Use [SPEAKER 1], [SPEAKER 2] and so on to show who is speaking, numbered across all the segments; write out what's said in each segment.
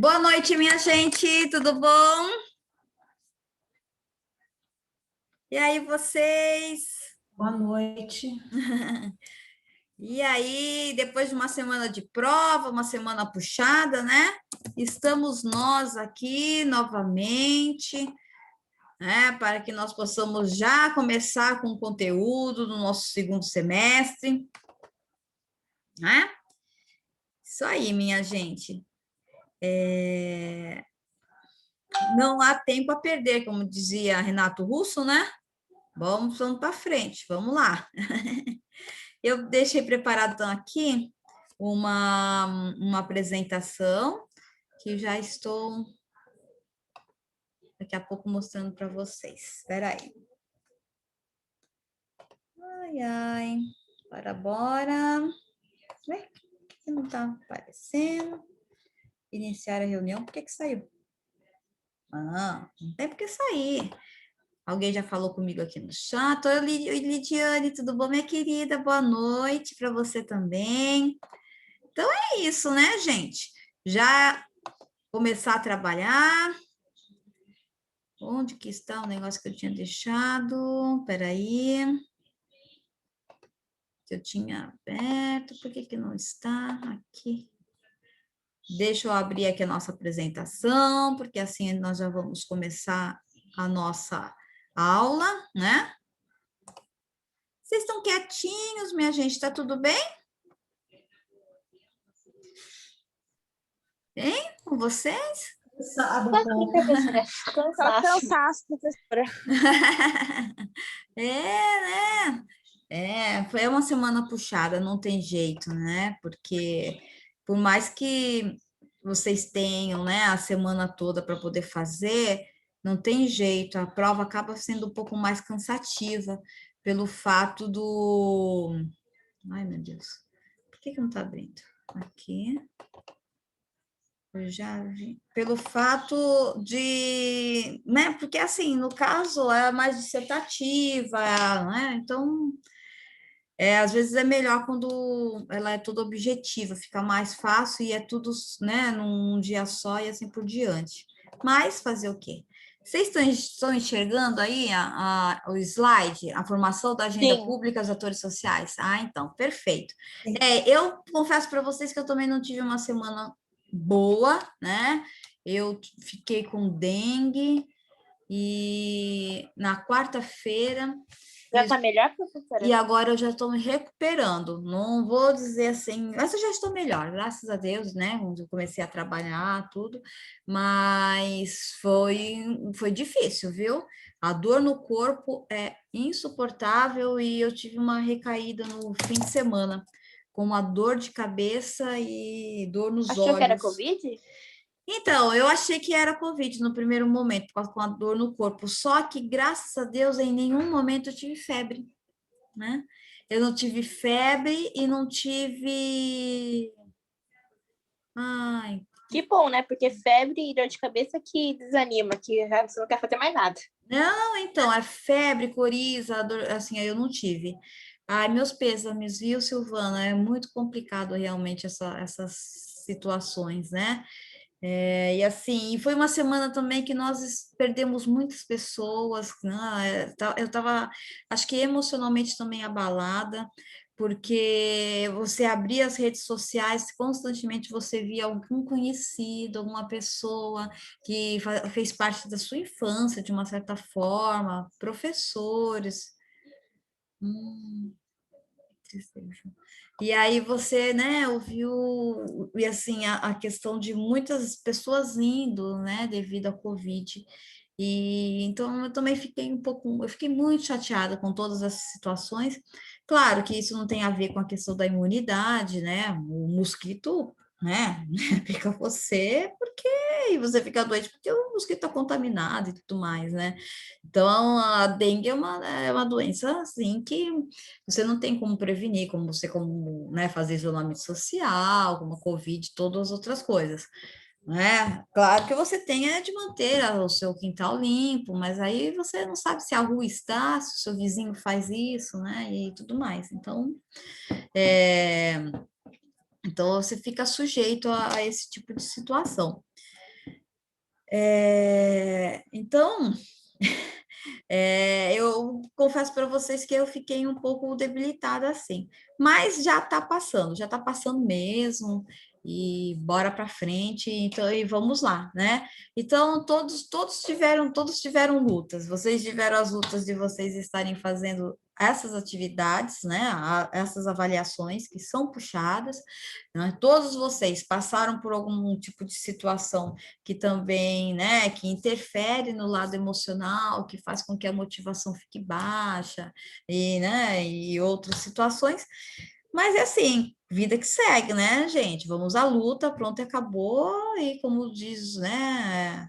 [SPEAKER 1] Boa noite, minha gente, tudo bom? E aí, vocês?
[SPEAKER 2] Boa noite.
[SPEAKER 1] E aí, depois de uma semana de prova, uma semana puxada, né? Estamos nós aqui novamente, né? Para que nós possamos já começar com o conteúdo do nosso segundo semestre, né? Isso aí, minha gente. Não há tempo a perder, como dizia Renato Russo, né? Vamos para frente, vamos lá. Eu deixei preparado então, aqui uma apresentação que já estou daqui a pouco mostrando para vocês. Espera aí. Ai, ai. Bora. Ué, que não está aparecendo. Iniciar a reunião. Por que saiu? Ah, não tem por que sair. Alguém já falou comigo aqui no chat. Oi, Lidiane, tudo bom, minha querida? Boa noite para você também. Então é isso, né, gente? Já começar a trabalhar. Onde que está o negócio que eu tinha deixado? Espera aí. Que eu tinha aberto. Por que não está aqui? Deixa eu abrir aqui a nossa apresentação, porque assim nós já vamos começar a nossa aula, né? Vocês estão quietinhos, minha gente? Tá tudo bem? Hein? Com vocês?
[SPEAKER 2] Cansado,
[SPEAKER 3] professora. Cansaço, professora.
[SPEAKER 1] Né? Foi uma semana puxada, não tem jeito, né? Porque por mais que vocês tenham, né, a semana toda para poder fazer, não tem jeito, a prova acaba sendo um pouco mais cansativa pelo fato do... Ai, meu Deus, por que não está abrindo? Aqui. Eu já vi. Pelo fato de, né? Porque assim, no caso, é mais dissertativa, né? Então, às vezes é melhor quando ela é toda objetiva, fica mais fácil e é tudo, né, num dia só e assim por diante. Mas fazer o quê? Vocês estão enxergando aí o slide, a formação da agenda
[SPEAKER 3] Sim.
[SPEAKER 1] pública dos atores sociais? Ah, então, perfeito. Eu confesso para vocês que eu também não tive uma semana boa, né? Eu fiquei com dengue e na quarta-feira...
[SPEAKER 3] Já está melhor, professora?
[SPEAKER 1] E agora eu já estou me recuperando. Não vou dizer assim, mas eu já estou melhor, graças a Deus, né? Quando eu comecei a trabalhar, tudo, mas foi difícil, viu? A dor no corpo é insuportável e eu tive uma recaída no fim de semana, com uma dor de cabeça e dor nos olhos.
[SPEAKER 3] Achou que era Covid?
[SPEAKER 1] Então, eu achei que era Covid no primeiro momento, com a dor no corpo, só que, graças a Deus, em nenhum momento eu tive febre, né? Eu não tive febre e não tive... Ai,
[SPEAKER 3] Que bom, né? Porque febre e dor de cabeça que desanima, que já você não quer fazer mais nada.
[SPEAKER 1] não, então, é febre, coriza, dor, assim, eu não tive. Ai, meus pêsames, viu, Silvana? É muito complicado realmente essas situações, né? E assim, foi uma semana também que nós perdemos muitas pessoas, né? Eu estava, acho que emocionalmente também abalada, porque você abria as redes sociais, constantemente você via algum conhecido, alguma pessoa que fez parte da sua infância, de uma certa forma, professores. Tristeza. E aí você, né, ouviu, e assim, a questão de muitas pessoas indo, né, devido à Covid. E então eu também fiquei eu fiquei muito chateada com todas essas situações. Claro que isso não tem a ver com a questão da imunidade, né? O mosquito, né, pica você porque e você fica doente porque o mosquito está contaminado e tudo mais, né? Então a dengue é uma doença assim que você não tem como prevenir, como, né, fazer isolamento social, como a Covid, todas as outras coisas, né? Claro que você tem de manter o seu quintal limpo, mas aí você não sabe se a rua está, se o seu vizinho faz isso, né? E tudo mais. Então você fica sujeito a esse tipo de situação. Então, eu confesso para vocês que eu fiquei um pouco debilitada assim, mas já está passando mesmo, e bora para frente, então, e vamos lá, né? Então, todos tiveram lutas, vocês tiveram as lutas de vocês estarem fazendo essas atividades, né? Essas avaliações que são puxadas, né? Todos vocês passaram por algum tipo de situação que também, né, que interfere no lado emocional, que faz com que a motivação fique baixa, e, né, e outras situações, mas é assim, vida que segue, né, gente? Vamos à luta, pronto, acabou, e como diz, né,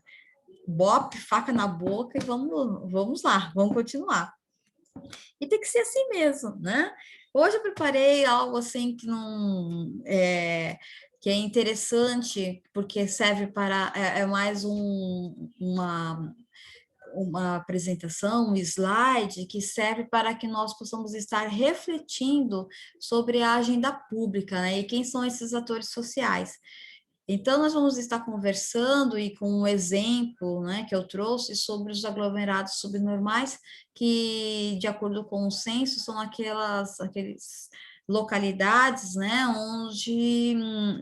[SPEAKER 1] bope, faca na boca, e vamos lá, vamos continuar. E tem que ser assim mesmo, né? Hoje eu preparei algo assim que não que é interessante, porque serve para mais uma apresentação, um slide que serve para que nós possamos estar refletindo sobre a agenda pública, né? E quem são esses atores sociais. Então, nós vamos estar conversando e com um exemplo, né, que eu trouxe sobre os aglomerados subnormais, que, de acordo com o censo, são aqueles localidades, né, onde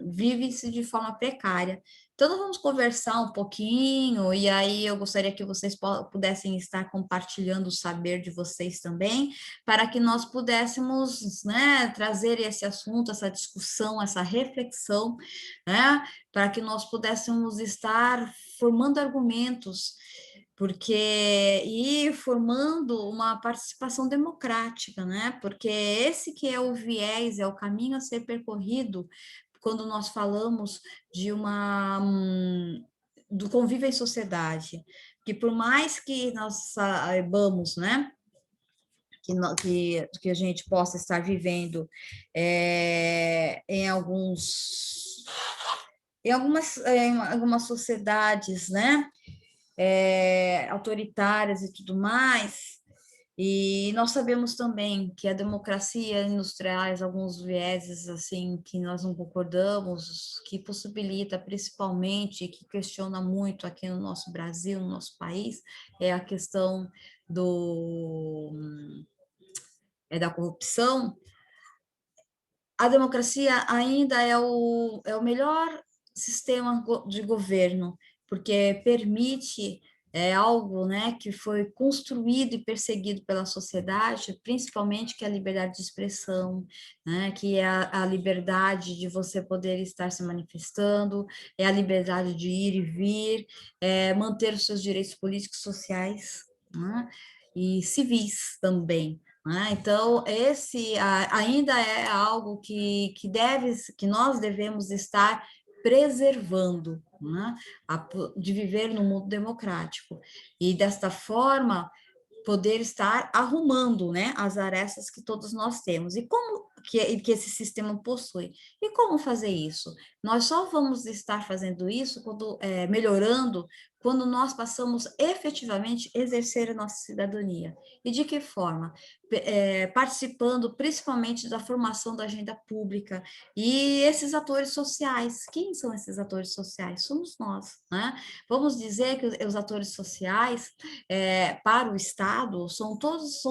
[SPEAKER 1] vive-se de forma precária. Então, nós vamos conversar um pouquinho, e aí eu gostaria que vocês pudessem estar compartilhando o saber de vocês também, para que nós pudéssemos, né, trazer esse assunto, essa discussão, essa reflexão, né, para que nós pudéssemos estar formando argumentos, porque e formando uma participação democrática, né? Porque esse que é o viés, é o caminho a ser percorrido quando nós falamos de do convívio em sociedade, que por mais que nós saibamos, né, que a gente possa estar vivendo em algumas sociedades, né, autoritárias e tudo mais, e nós sabemos também que a democracia nos traz alguns vieses assim que nós não concordamos, que possibilita principalmente, que questiona muito aqui no nosso Brasil, no nosso país, é a questão da corrupção. A democracia ainda é o melhor sistema de governo, porque permite algo, né, que foi construído e perseguido pela sociedade, principalmente que é a liberdade de expressão, né, que é a liberdade de você poder estar se manifestando, é a liberdade de ir e vir, manter os seus direitos políticos, sociais, né, e civis também. Então, esse ainda é algo que nós devemos estar preservando, né? De viver no mundo democrático. E, desta forma, poder estar arrumando, né, as arestas que todos nós temos. E como que esse sistema possui? E como fazer isso? Nós só vamos estar fazendo isso melhorando quando nós passamos efetivamente a exercer a nossa cidadania. E de que forma? Participando principalmente da formação da agenda pública e esses atores sociais. Quem são esses atores sociais? Somos nós, né? Vamos dizer que os atores sociais para o Estado são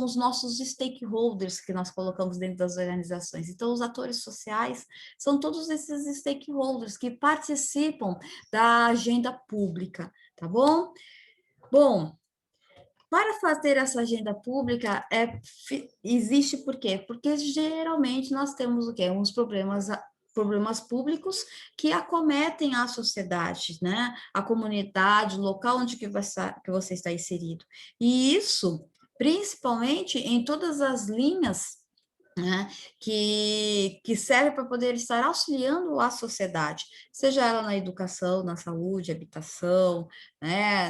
[SPEAKER 1] os nossos stakeholders que nós colocamos dentro das organizações. Então, os atores sociais são todos esses stakeholders que participam da agenda pública, tá bom? Bom, para fazer essa agenda pública, existe por quê? Porque geralmente nós temos o quê? Uns problemas públicos que acometem a sociedade, né? A comunidade, o local onde que você está inserido. E isso, principalmente em todas as linhas, né, que serve para poder estar auxiliando a sociedade, seja ela na educação, na saúde, habitação, né,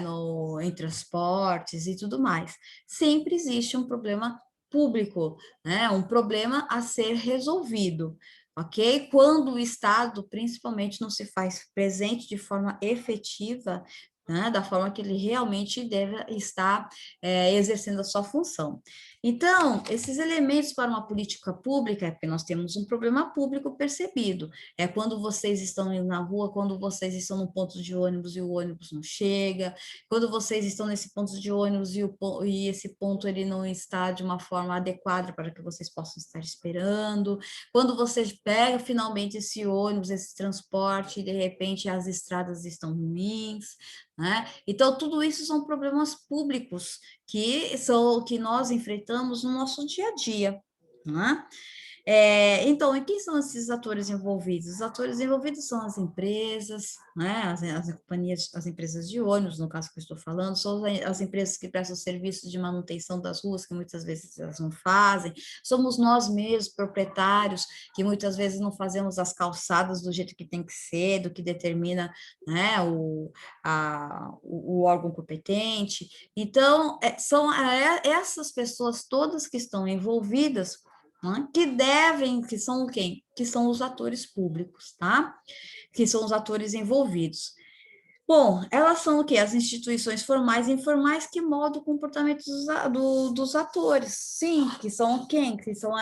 [SPEAKER 1] em transportes e tudo mais. Sempre existe um problema público, né, um problema a ser resolvido, ok? Quando o Estado, principalmente, não se faz presente de forma efetiva, né, da forma que ele realmente deve estar exercendo a sua função. Então, esses elementos para uma política pública é porque nós temos um problema público percebido. É quando vocês estão indo na rua, quando vocês estão no ponto de ônibus e o ônibus não chega, quando vocês estão nesse ponto de ônibus e esse ponto ele não está de uma forma adequada para que vocês possam estar esperando, quando vocês pegam finalmente esse ônibus, esse transporte, e de repente as estradas estão ruins, né? Então, tudo isso são problemas públicos que nós enfrentamos no nosso dia a dia, né? Então, e quem são esses atores envolvidos? Os atores envolvidos são as empresas, né, as companhias, as empresas de ônibus, no caso que eu estou falando, são as empresas que prestam serviços de manutenção das ruas, que muitas vezes elas não fazem, somos nós mesmos, proprietários, que muitas vezes não fazemos as calçadas do jeito que tem que ser, do que determina, né, o órgão competente. Então, são essas pessoas todas que estão envolvidas, né, que são quem? Que são os atores públicos, tá? Que são os atores envolvidos. Bom, elas são o quê? As instituições formais e informais que moldam o comportamento dos atores. Sim, que são quem? Que são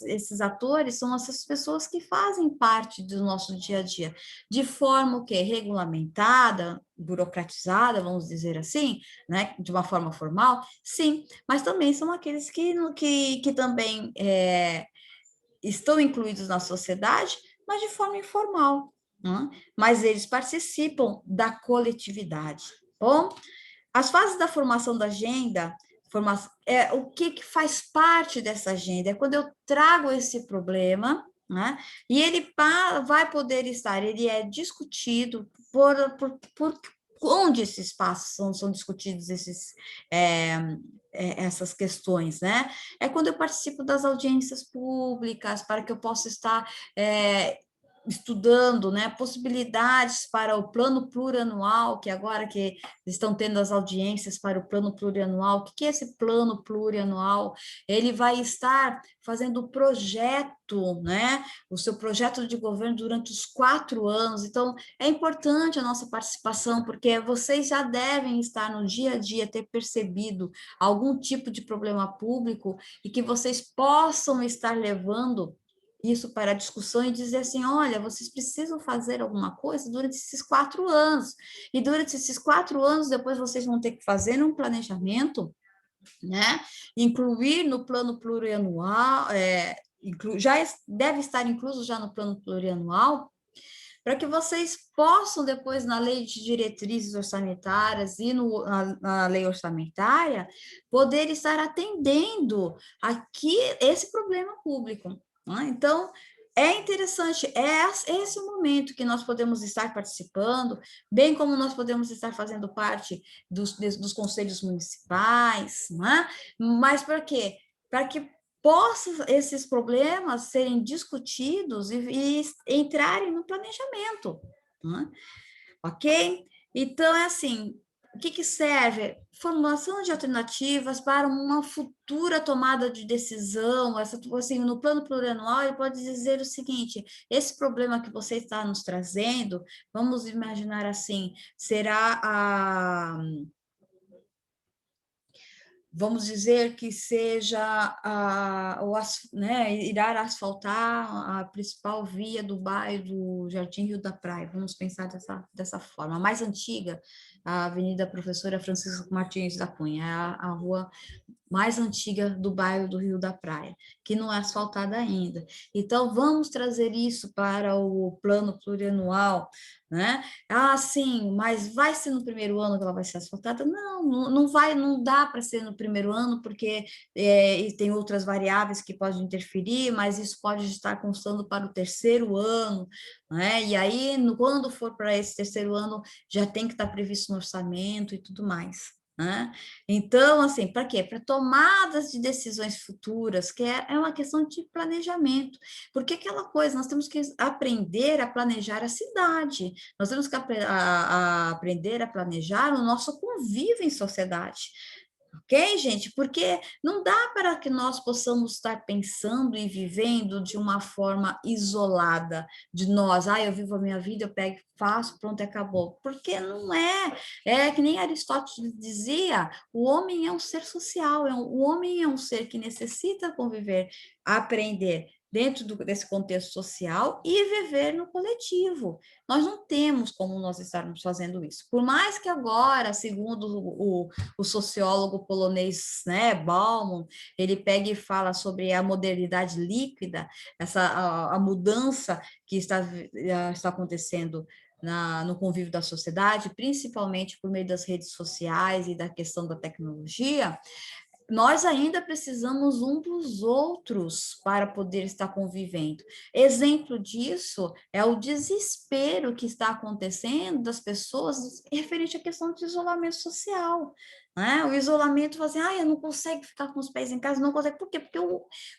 [SPEAKER 1] esses atores, são essas pessoas que fazem parte do nosso dia a dia, de forma o quê? Regulamentada, burocratizada, vamos dizer assim, né? De uma forma formal, sim, mas também são aqueles que também estão incluídos na sociedade, mas de forma informal, né? Mas eles participam da coletividade. Bom, as fases da formação da agenda, o que faz parte dessa agenda? É quando eu trago esse problema, né? E ele vai poder estar, ele é discutido por onde esses espaços são discutidos essas questões, né? É quando eu participo das audiências públicas, para que eu possa estar estudando, né, possibilidades para o plano plurianual, que agora que estão tendo as audiências para o plano plurianual. O que é esse plano plurianual? Ele vai estar fazendo o projeto, né, o seu projeto de governo durante os 4 anos. Então, é importante a nossa participação, porque vocês já devem estar no dia a dia, ter percebido algum tipo de problema público e que vocês possam estar levando isso para a discussão e dizer assim, olha, vocês precisam fazer alguma coisa durante esses 4 anos, e durante esses 4 anos, depois vocês vão ter que fazer um planejamento, né, incluir no plano plurianual, já deve estar incluso já no plano plurianual, para que vocês possam depois, na lei de diretrizes orçamentárias e na lei orçamentária, poder estar atendendo aqui esse problema público. Né? Então, é interessante, esse o momento que nós podemos estar participando, bem como nós podemos estar fazendo parte dos conselhos municipais, né? Mas para quê? Para que possam esses problemas serem discutidos e entrarem no planejamento, né? Ok? Então, é assim, o que serve? Formulação de alternativas para uma futura tomada de decisão, assim, no plano plurianual, ele pode dizer o seguinte, esse problema que você está nos trazendo, vamos imaginar assim, será vamos dizer que seja irá asfaltar a principal via do bairro do Jardim Rio da Praia, vamos pensar dessa forma. A mais antiga, a Avenida Professora Francisco Martins da Cunha, é a rua mais antiga do bairro do Rio da Praia, que não é asfaltada ainda. Então, vamos trazer isso para o plano plurianual, né? Ah, sim, mas vai ser no primeiro ano que ela vai ser asfaltada? Não vai, não dá para ser no primeiro ano, porque tem outras variáveis que podem interferir, mas isso pode estar constando para o terceiro ano, né? E aí, quando for para esse terceiro ano, já tem que estar previsto no orçamento e tudo mais. Né? Então, assim, para quê? Para tomadas de decisões futuras, que é uma questão de planejamento. Porque aquela coisa, nós temos que aprender a planejar a cidade, nós temos que aprender a planejar o nosso convívio em sociedade. Ok, gente? Porque não dá para que nós possamos estar pensando e vivendo de uma forma isolada de nós. Ah, eu vivo a minha vida, eu pego, faço, pronto, acabou. Porque não é. É que nem Aristóteles dizia, o homem é um ser social, o homem é um ser que necessita conviver, aprender dentro desse contexto social e viver no coletivo. Nós não temos como nós estarmos fazendo isso. Por mais que agora, segundo o sociólogo polonês, né, Bauman, ele pega e fala sobre a modernidade líquida, a mudança que está acontecendo no convívio da sociedade, principalmente por meio das redes sociais e da questão da tecnologia. Nós ainda precisamos um dos outros para poder estar convivendo. Exemplo disso é o desespero que está acontecendo das pessoas referente à questão de isolamento social. Né? O isolamento, assim, eu não consigo ficar com os pés em casa, não consegue. Por quê?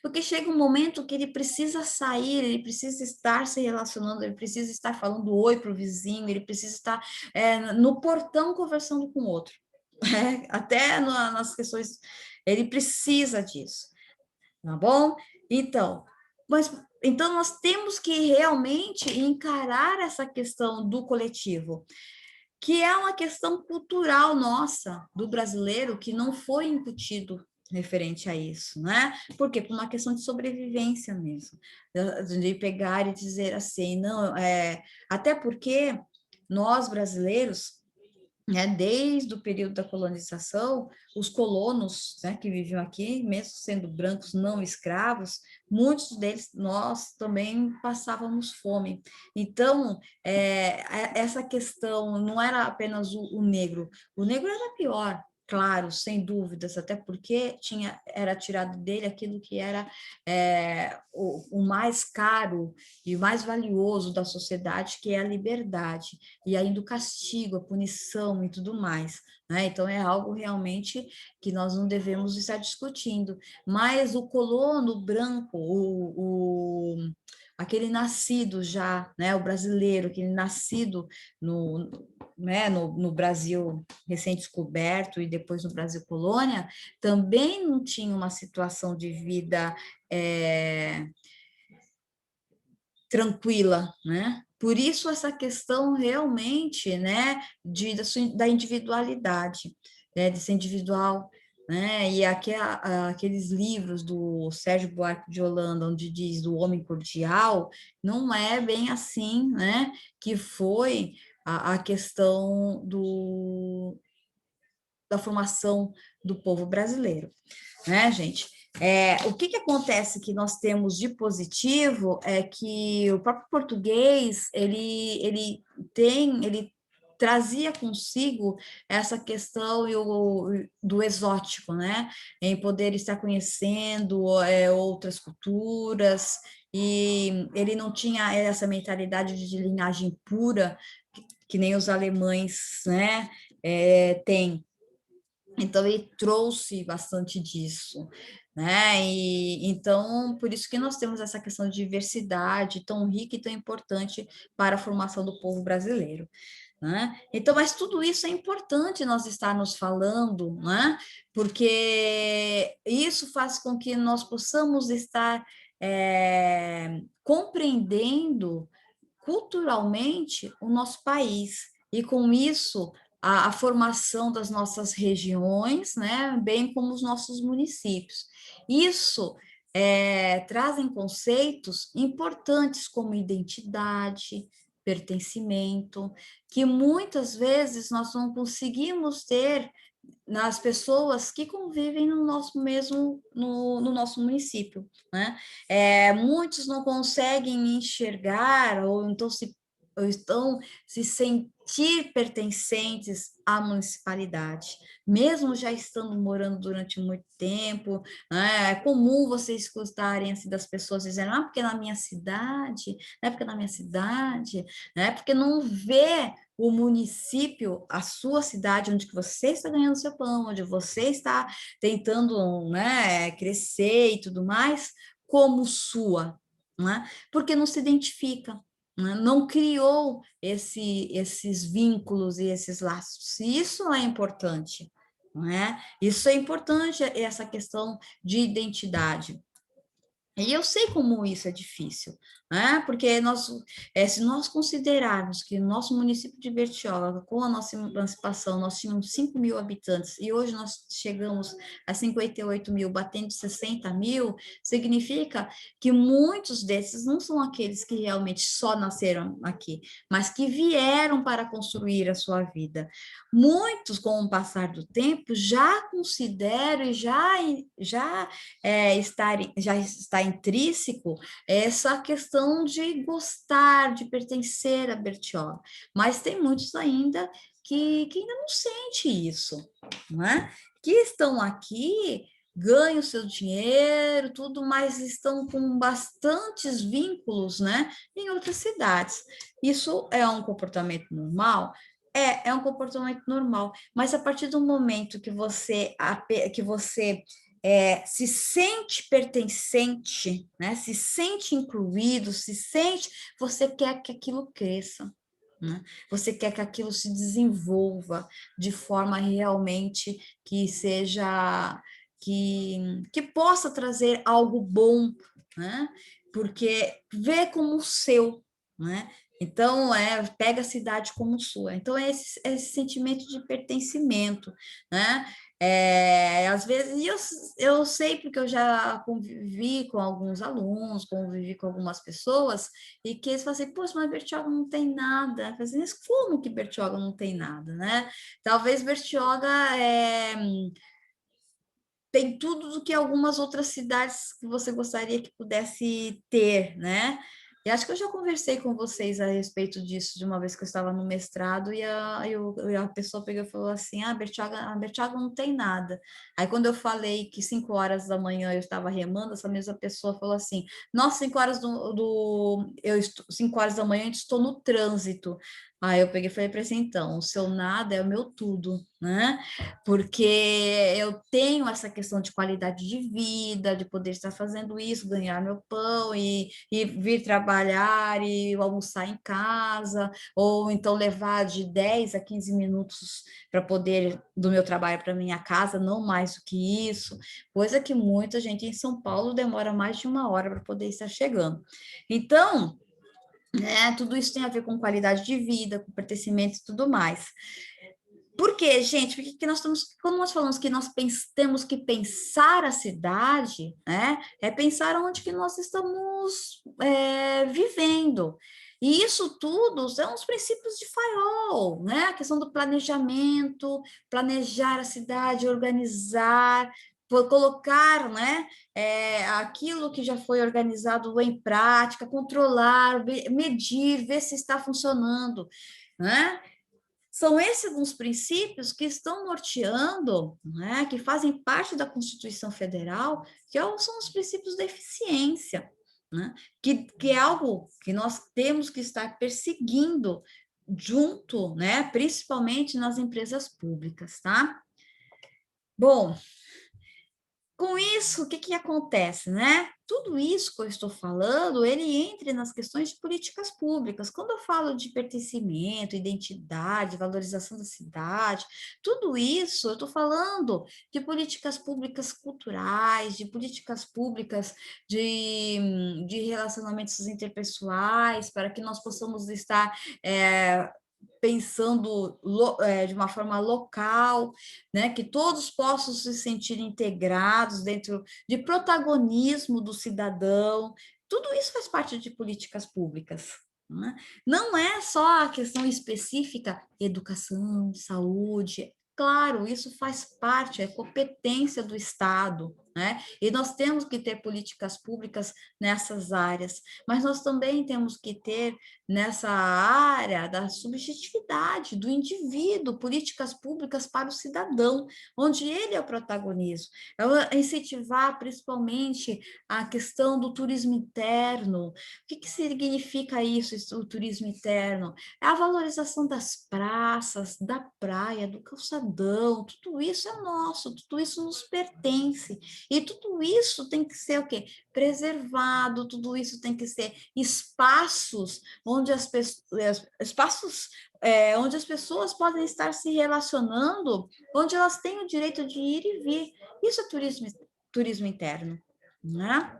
[SPEAKER 1] Porque chega um momento que ele precisa sair, ele precisa estar se relacionando, ele precisa estar falando oi para o vizinho, ele precisa estar no portão conversando com o outro. Até nas questões, ele precisa disso, tá bom? Então, então nós temos que realmente encarar essa questão do coletivo, que é uma questão cultural nossa, do brasileiro, que não foi incutido referente a isso, né? Por quê? Por uma questão de sobrevivência mesmo, de pegar e dizer assim, não, até porque nós brasileiros, né, desde o período da colonização, os colonos, né, que viviam aqui, mesmo sendo brancos não escravos, muitos deles, nós também passávamos fome. Então, essa questão não era apenas o negro era pior, claro, sem dúvidas, até porque era tirado dele aquilo que era o mais caro e o mais valioso da sociedade, que é a liberdade, e ainda o castigo, a punição e tudo mais. Né? Então, é algo realmente que nós não devemos estar discutindo. Mas o colono branco, aquele nascido já, né, o brasileiro, aquele nascido no Brasil recém-descoberto e depois no Brasil colônia, também não tinha uma situação de vida tranquila, né? Por isso essa questão realmente, né, da individualidade, né, de ser individual, né? E aqueles livros do Sérgio Buarque de Holanda, onde diz do homem cordial, não é bem assim, né? Que foi a questão da formação do povo brasileiro, né, gente? O que acontece que nós temos de positivo é que o próprio português, ele trazia consigo essa questão do exótico, né? Em poder estar conhecendo outras culturas, e ele não tinha essa mentalidade de linhagem pura, que nem os alemães, né, têm. Então, ele trouxe bastante disso, né? E então, por isso que nós temos essa questão de diversidade tão rica e tão importante para a formação do povo brasileiro, né? Então, mas tudo isso é importante nós estarmos falando, né? Porque isso faz com que nós possamos estar compreendendo culturalmente o nosso país, e com isso a formação das nossas regiões, né, bem como os nossos municípios. Isso trazem conceitos importantes como identidade, pertencimento, que muitas vezes nós não conseguimos ter nas pessoas que convivem no nosso município, né? Muitos não conseguem enxergar ou estão se sentir pertencentes à municipalidade, mesmo já estando morando durante muito tempo, né? É comum vocês escutarem assim, das pessoas dizendo, porque na minha cidade, não é porque na minha cidade, né? Porque não vê o município, a sua cidade, onde que você está ganhando seu pão, onde você está tentando, né, crescer e tudo mais, como sua, né? Porque não se identifica, né? Não criou esses vínculos e esses laços. E isso é importante, não é? Isso é importante, essa questão de identidade. E eu sei como isso é difícil, né? Porque se nós considerarmos que o nosso município de Bertioga, com a nossa emancipação, nós tínhamos 5 mil habitantes e hoje nós chegamos a 58 mil, batendo 60 mil, significa que muitos desses não são aqueles que realmente só nasceram aqui, mas que vieram para construir a sua vida. Muitos, com o passar do tempo, já consideram e já está intrínseco essa questão de gostar, de pertencer a Bertioga, mas tem muitos ainda que ainda não sente isso, não é? Que estão aqui, ganham seu dinheiro, tudo, mas estão com bastantes vínculos, né, em outras cidades. Isso é um comportamento normal? É um comportamento normal, mas a partir do momento que você se sente pertencente, né? Se sente incluído, você quer que aquilo cresça, né? Você quer que aquilo se desenvolva de forma realmente que seja, que possa trazer algo bom, né? Porque vê como seu, né? Então, pega a cidade como sua. Então, é esse sentimento de pertencimento, né? Às vezes, e eu sei porque eu já convivi com alguns alunos, convivi com algumas pessoas, e que eles falam assim, poxa, mas Bertioga não tem nada. Eu falo assim, mas como que Bertioga não tem nada, né? Talvez Bertioga tem tudo do que algumas outras cidades que você gostaria que pudesse ter, né? E acho que eu já conversei com vocês a respeito disso, de uma vez que eu estava no mestrado, e a pessoa pegou e falou assim, a Bertioga não tem nada. Aí, quando eu falei que 5 horas da manhã eu estava remando, essa mesma pessoa falou assim, nossa, 5 horas 5 horas da manhã eu estou no trânsito. Aí eu peguei e falei para assim, então, o seu nada é o meu tudo, né? Porque eu tenho essa questão de qualidade de vida, de poder estar fazendo isso, ganhar meu pão e vir trabalhar e almoçar em casa, ou então levar de 10 a 15 minutos para poder do meu trabalho para minha casa, não mais do que isso, coisa que muita gente em São Paulo demora mais de 1 hora para poder estar chegando. Então, tudo isso tem a ver com qualidade de vida, com pertencimento e tudo mais. Por quê, gente? Porque quando nós falamos que temos que pensar a cidade, né? É pensar onde que nós estamos vivendo. E isso tudo são os princípios de Fayol, né? A questão do planejamento, planejar a cidade, organizar, colocar, né, aquilo que já foi organizado em prática, controlar, medir, ver se está funcionando, né? São esses alguns princípios que estão norteando, né, que fazem parte da Constituição Federal, são os princípios da eficiência, né, que é algo que nós temos que estar perseguindo junto, né, principalmente nas empresas públicas, tá? Bom, com isso, o que que acontece, né? Tudo isso que eu estou falando, ele entra nas questões de políticas públicas. Quando eu falo de pertencimento, identidade, valorização da cidade, tudo isso eu estou falando de políticas públicas culturais, de políticas públicas de relacionamentos interpessoais, para que nós possamos estar pensando de uma forma local, né, que todos possam se sentir integrados dentro de protagonismo do cidadão. Tudo isso faz parte de políticas públicas. Né? Não é só a questão específica, educação, saúde. Claro, isso faz parte, é competência do Estado, né? E nós temos que ter políticas públicas nessas áreas, mas nós também temos que ter nessa área da subjetividade do indivíduo, políticas públicas para o cidadão, onde ele é o protagonismo. É incentivar principalmente a questão do turismo interno. O que significa isso, o turismo interno? É a valorização das praças, da praia, do calçadão, tudo isso é nosso, tudo isso nos pertence. E tudo isso tem que ser o quê? Preservado, tudo isso tem que ser espaços onde espaços onde as pessoas podem estar se relacionando, onde elas têm o direito de ir e vir. Isso é turismo interno, né?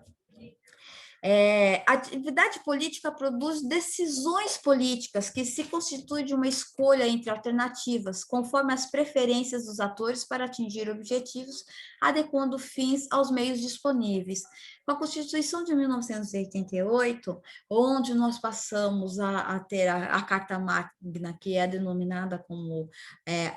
[SPEAKER 1] A atividade política produz decisões políticas que se constituem de uma escolha entre alternativas, conforme as preferências dos atores para atingir objetivos, adequando fins aos meios disponíveis. Com a Constituição de 1988, onde nós passamos a ter a Carta Magna, que é denominada como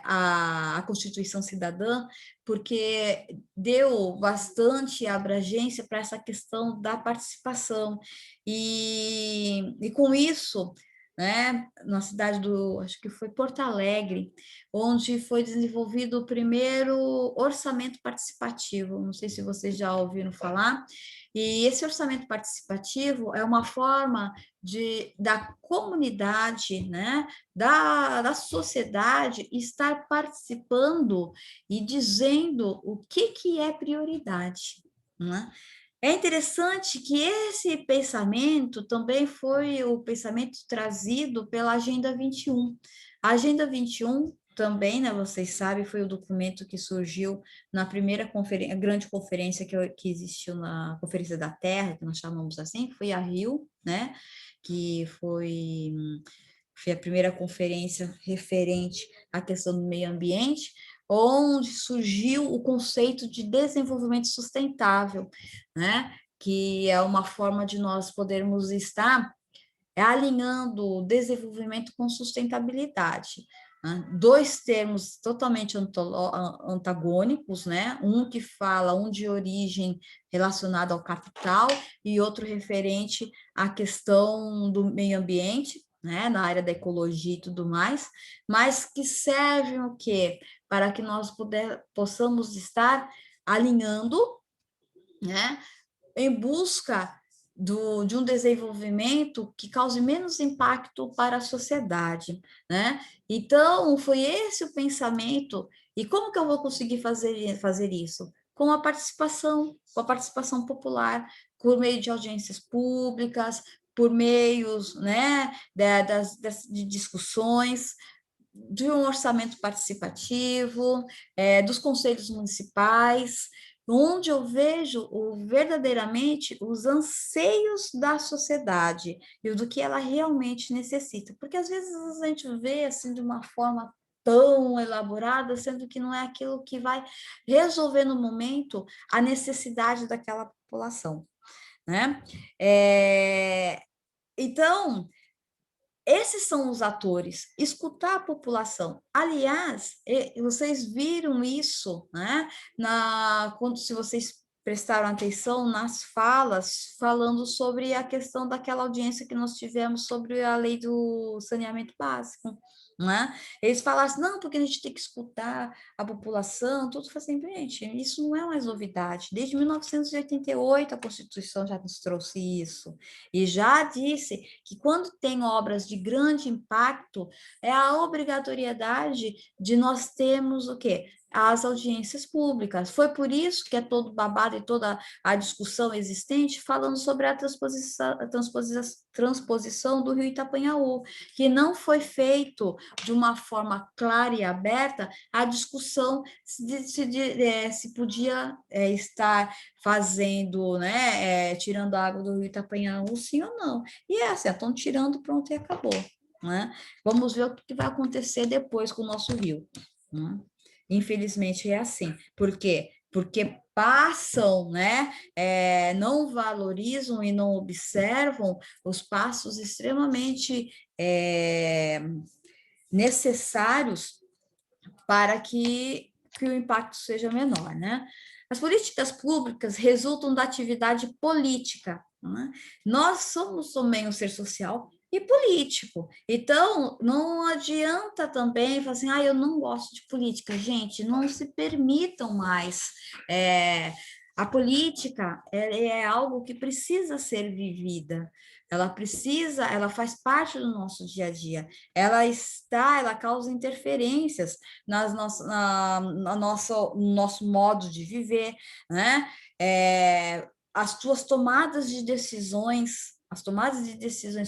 [SPEAKER 1] a Constituição Cidadã, porque deu bastante abrangência para essa questão da participação. E com isso, né, na cidade acho que foi Porto Alegre, onde foi desenvolvido o primeiro orçamento participativo, não sei se vocês já ouviram falar, e esse orçamento participativo é uma forma da comunidade, né, da sociedade estar participando e dizendo o que é prioridade, né? É interessante que esse pensamento também foi o pensamento trazido pela Agenda 21. A Agenda 21 também, né, vocês sabem, foi o documento que surgiu na primeira grande conferência que existiu na Conferência da Terra, que nós chamamos assim, que foi a Rio, né, que foi a primeira conferência referente à questão do meio ambiente, onde surgiu o conceito de desenvolvimento sustentável, né? Que é uma forma de nós podermos estar alinhando o desenvolvimento com sustentabilidade. Né? Dois termos totalmente antagônicos, né? Um que fala, um de origem relacionada ao capital e outro referente à questão do meio ambiente, né, na área da ecologia e tudo mais, mas que servem o quê? Para que nós possamos estar alinhando, né, em busca de um desenvolvimento que cause menos impacto para a sociedade, né? Então, foi esse o pensamento. E como que eu vou conseguir fazer isso? Com a participação popular, por meio de audiências públicas, por meios, né, de discussões, de um orçamento participativo, dos conselhos municipais, onde eu vejo verdadeiramente os anseios da sociedade e do que ela realmente necessita, porque às vezes a gente vê assim de uma forma tão elaborada, sendo que não é aquilo que vai resolver no momento a necessidade daquela população, né? Então, esses são os atores, escutar a população. Aliás, vocês viram isso, né? Se vocês prestaram atenção nas falas, falando sobre a questão daquela audiência que nós tivemos sobre a lei do saneamento básico, né? Eles falaram assim, não, porque a gente tem que escutar a população, tudo assim, gente, isso não é mais novidade. Desde 1988 a Constituição já nos trouxe isso, e já disse que quando tem obras de grande impacto, é a obrigatoriedade de nós termos o quê? As audiências públicas. Foi por isso que é todo babado e toda a discussão existente falando sobre a transposição do Rio Itapanhaú, que não foi feito de uma forma clara e aberta a discussão se podia estar fazendo, né, tirando a água do Rio Itapanhaú, sim ou não. E é assim, estão tirando, pronto, e acabou. Né? Vamos ver o que vai acontecer depois com o nosso rio. Né? Infelizmente é assim. Por quê? Porque passam, né? Não valorizam e não observam os passos extremamente necessários para que o impacto seja menor, né? As políticas públicas resultam da atividade política. Né? Nós somos também um ser social e político. Então, não adianta também falar assim, eu não gosto de política. Gente, não se permitam mais. A política é algo que precisa ser vivida. Ela faz parte do nosso dia a dia. Ela causa interferências no nosso modo de viver, né? As tomadas de decisões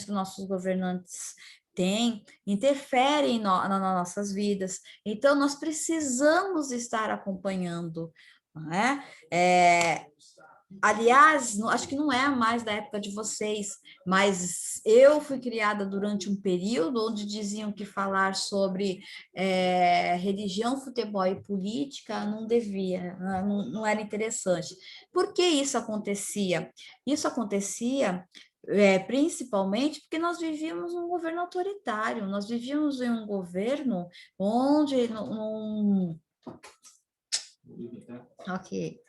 [SPEAKER 1] dos nossos governantes tem, interferem nas nossas vidas. Então, nós precisamos estar acompanhando, não é? Aliás, acho que não é mais da época de vocês, mas eu fui criada durante um período onde diziam que falar sobre religião, futebol e política não devia, não era interessante. Por que isso acontecia? Isso acontecia principalmente porque nós vivíamos um governo autoritário, nós vivíamos em um governo onde... Ok.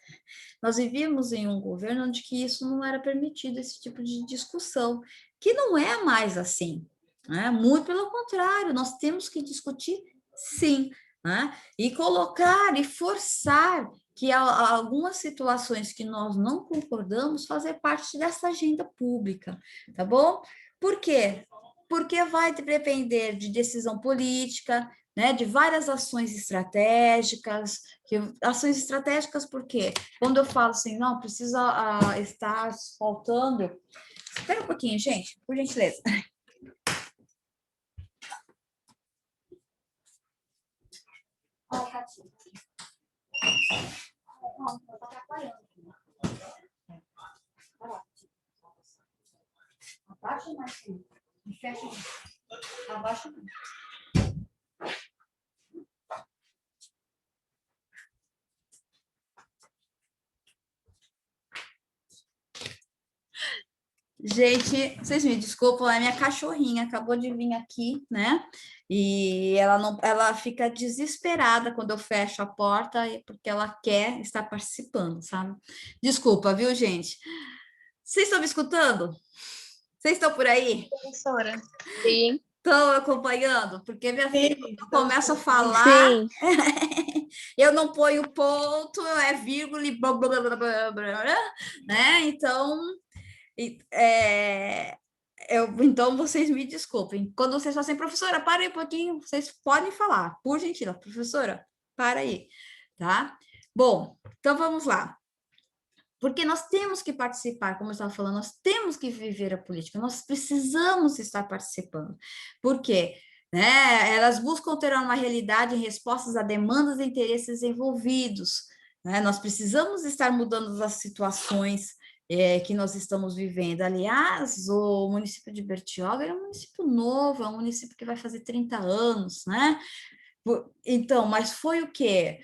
[SPEAKER 1] Nós vivíamos em um governo onde que isso não era permitido, esse tipo de discussão, que não é mais assim, né? Muito pelo contrário, nós temos que discutir sim, né? E colocar e forçar que algumas situações que nós não concordamos fazer parte dessa agenda pública, tá bom? Por quê? Porque vai depender de decisão política, né, de várias ações estratégicas, ações estratégicas por quê? Quando eu falo assim, não, precisa estar faltando... Espera um pouquinho, gente, por gentileza. Abaixa mais, fecha mais. Abaixa mais. Gente, vocês me desculpam, é minha cachorrinha, acabou de vir aqui, né? E ela fica desesperada quando eu fecho a porta, porque ela quer estar participando, sabe? Desculpa, viu, gente? Vocês estão me escutando? Vocês estão por aí?
[SPEAKER 3] Professora. Sim.
[SPEAKER 1] Estão acompanhando? Porque minha filha, quando eu começo a falar,
[SPEAKER 3] Sim.
[SPEAKER 1] eu não ponho ponto, é vírgula e blá, blá, blá, blá, blá, né? Então, então vocês me desculpem. Quando vocês falam assim, professora, para aí um pouquinho, vocês podem falar, por gentileza, professora, para aí, tá? Bom, então vamos lá. Porque nós temos que participar, como eu estava falando, nós temos que viver a política, nós precisamos estar participando. Por quê? Né? Elas buscam ter uma realidade em respostas a demandas e interesses envolvidos. Né? Nós precisamos estar mudando as situações que nós estamos vivendo. Aliás, o município de Bertioga é um município novo, é um município que vai fazer 30 anos, né? Então, mas foi o quê?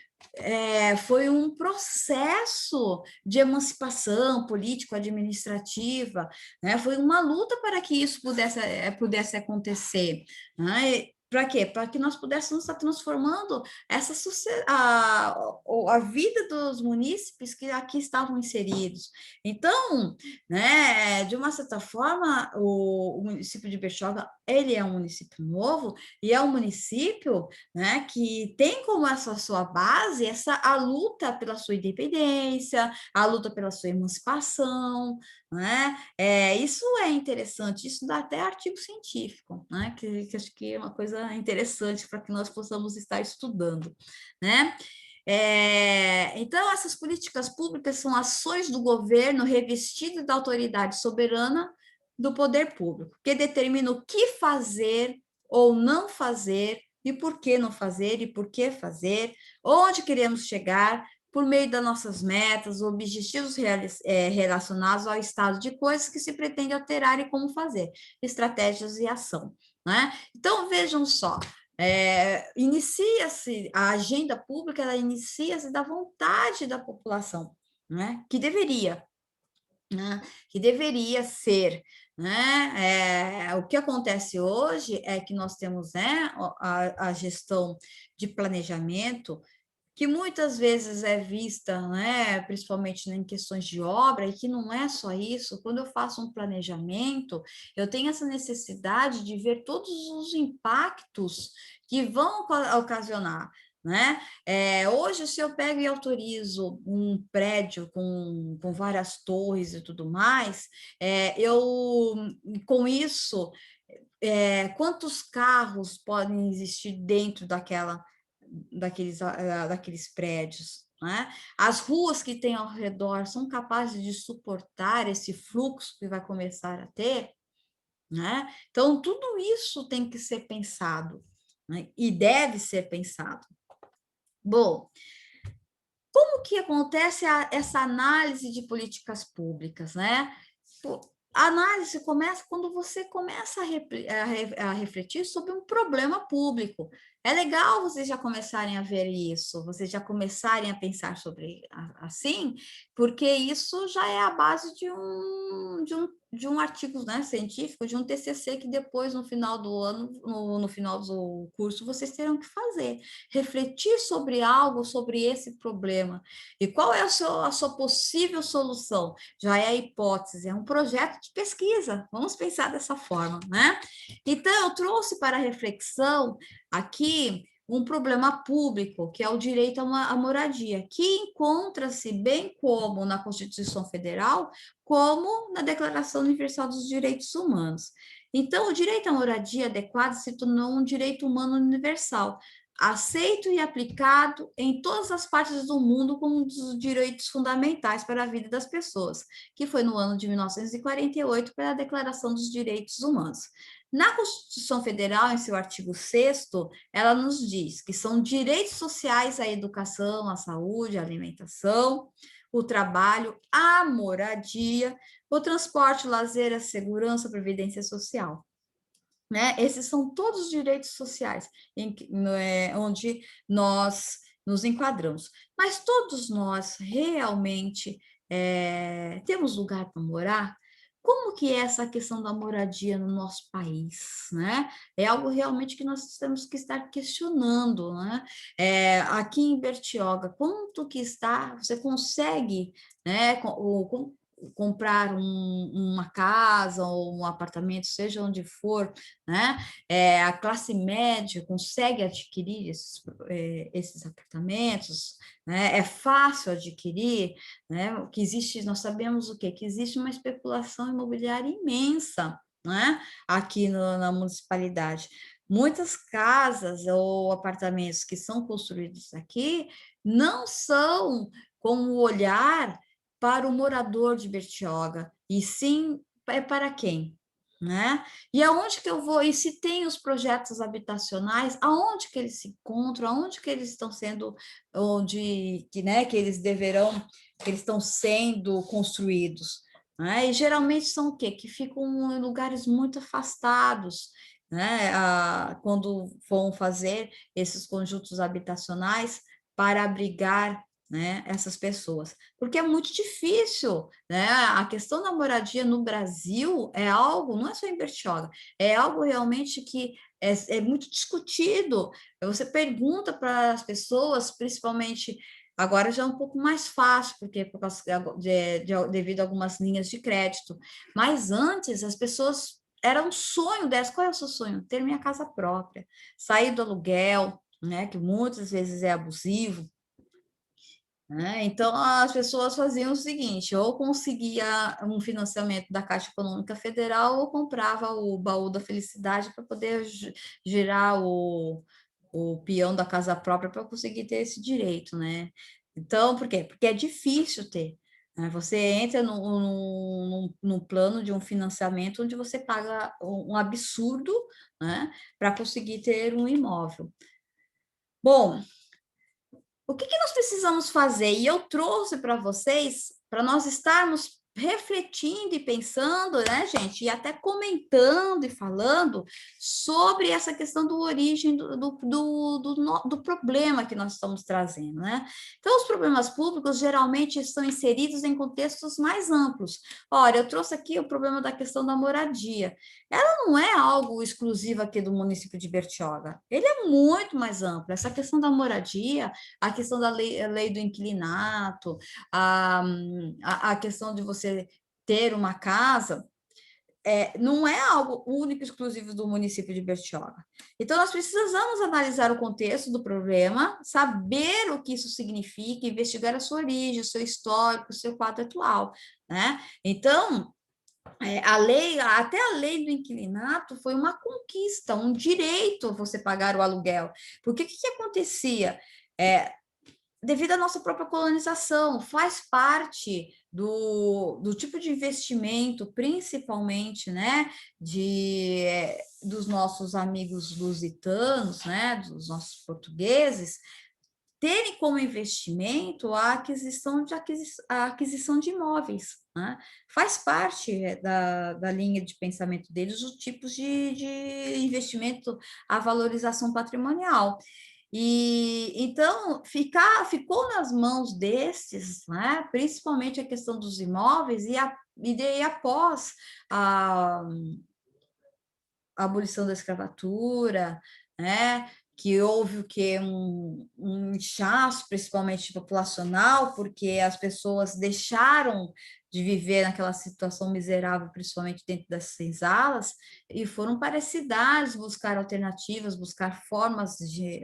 [SPEAKER 1] Foi um processo de emancipação político-administrativa, né? Foi uma luta para que isso pudesse acontecer, né? Para quê? Para que nós pudéssemos estar transformando a vida dos munícipes que aqui estavam inseridos. Então, né, de uma certa forma, o município de Bertioga, ele é um município novo e é um município, né, que tem como essa sua base a luta pela sua independência, a luta pela sua emancipação, né? Isso é interessante, isso dá até artigo científico, né? Que acho que é uma coisa interessante para que nós possamos estar estudando, né? Então, essas políticas públicas são ações do governo revestidas da autoridade soberana do poder público, que determina o que fazer ou não fazer, e por que não fazer, e por que fazer, onde queremos chegar, por meio das nossas metas, objetivos relacionados ao estado de coisas que se pretende alterar e como fazer, estratégias e ação, né? Então, vejam só, inicia-se, a agenda pública, ela inicia-se da vontade da população, né? Que deveria ser, né? O que acontece hoje é que nós temos, né, a gestão de planejamento, que muitas vezes é vista, né, principalmente em questões de obra, e que não é só isso. Quando eu faço um planejamento, eu tenho essa necessidade de ver todos os impactos que vão ocasionar, né? Hoje, se eu pego e autorizo um prédio com várias torres e tudo mais, com isso, quantos carros podem existir dentro daqueles prédios, né? As ruas que tem ao redor são capazes de suportar esse fluxo que vai começar a ter? né? Então, tudo isso tem que ser pensado, né? E deve ser pensado. Bom, como que acontece essa análise de políticas públicas, né? A análise começa quando você começa a refletir sobre um problema público. É legal vocês já começarem a ver isso, vocês já começarem a pensar sobre assim, porque isso já é a base de um artigo, né, científico, de um TCC que depois, no final do ano, no final do curso, vocês terão que fazer. Refletir sobre algo, sobre esse problema. E qual é a sua possível solução? Já é a hipótese, é um projeto de pesquisa. Vamos pensar dessa forma, né? Então, eu trouxe para reflexão aqui um problema público, que é o direito à moradia, que encontra-se bem como na Constituição Federal, como na Declaração Universal dos Direitos Humanos. Então, o direito à moradia adequada se tornou um direito humano universal, aceito e aplicado em todas as partes do mundo como um dos direitos fundamentais para a vida das pessoas, que foi no ano de 1948 pela Declaração dos Direitos Humanos. Na Constituição Federal, em seu artigo 6º, ela nos diz que são direitos sociais a educação, a saúde, a alimentação, o trabalho, a moradia, o transporte, o lazer, a segurança, a previdência social. Né? Esses são todos os direitos sociais onde nós nos enquadramos. Mas todos nós realmente temos lugar para morar? Como que é essa questão da moradia no nosso país, né? É algo realmente que nós temos que estar questionando, né? Aqui em Bertioga, quanto que está? Você consegue, né? Comprar uma casa ou um apartamento, seja onde for, né? A classe média consegue adquirir esses apartamentos, né? É fácil adquirir, né? O que existe, nós sabemos o quê? Que existe uma especulação imobiliária imensa, né? Aqui na municipalidade. Muitas casas ou apartamentos que são construídos aqui não são com o olhar para o morador de Bertioga, e sim é para quem? Né? E aonde que eu vou? E se tem os projetos habitacionais, aonde que eles se encontram? Aonde que eles estão sendo, onde que, né, que eles deverão, que eles estão sendo construídos? Né? E geralmente são o quê? Que ficam em lugares muito afastados, né? Quando vão fazer esses conjuntos habitacionais para abrigar, né, essas pessoas, porque é muito difícil, né? A questão da moradia no Brasil é algo, não é só em Bertioga, é algo realmente que é muito discutido. Você pergunta para as pessoas, principalmente agora já é um pouco mais fácil, porque por causa devido a algumas linhas de crédito, mas antes as pessoas era um sonho dessa. Qual é o seu sonho? Ter minha casa própria, sair do aluguel, né? Que muitas vezes é abusivo. Né? Então, as pessoas faziam o seguinte, ou conseguia um financiamento da Caixa Econômica Federal, ou comprava o baú da felicidade para poder girar o peão da casa própria para conseguir ter esse direito, né? Então, por quê? Porque é difícil ter. Né? Você entra num plano de um financiamento onde você paga um absurdo, né, para conseguir ter um imóvel. Bom, o que nós precisamos fazer? E eu trouxe para vocês, para nós estarmos refletindo e pensando, né, gente, e até comentando e falando sobre essa questão do origem do problema que nós estamos trazendo, né? Então, os problemas públicos geralmente estão inseridos em contextos mais amplos. Olha, eu trouxe aqui o problema da questão da moradia. Ela não é algo exclusivo aqui do município de Bertioga. Ele é muito mais amplo. Essa questão da moradia, a questão da lei do inquilinato, a questão de você ter uma casa, não é algo único e exclusivo do município de Bertioga. Então, nós precisamos analisar o contexto do problema, saber o que isso significa, investigar a sua origem, o seu histórico, o seu quadro atual, né? Então, até a lei do inquilinato foi uma conquista, um direito você pagar o aluguel. Porque o que acontecia? devido à nossa própria colonização, faz parte do tipo de investimento, principalmente, né, dos nossos amigos lusitanos, né, dos nossos portugueses, terem como investimento a aquisição de imóveis, né? Faz parte da linha de pensamento deles os tipos de investimento, a valorização patrimonial. E então ficou nas mãos destes, né? Principalmente a questão dos imóveis, e daí após a abolição da escravatura, né? Que houve o que um inchaço, principalmente populacional, porque as pessoas deixaram de viver naquela situação miserável, principalmente dentro das senzalas, e foram para as cidades buscar alternativas, buscar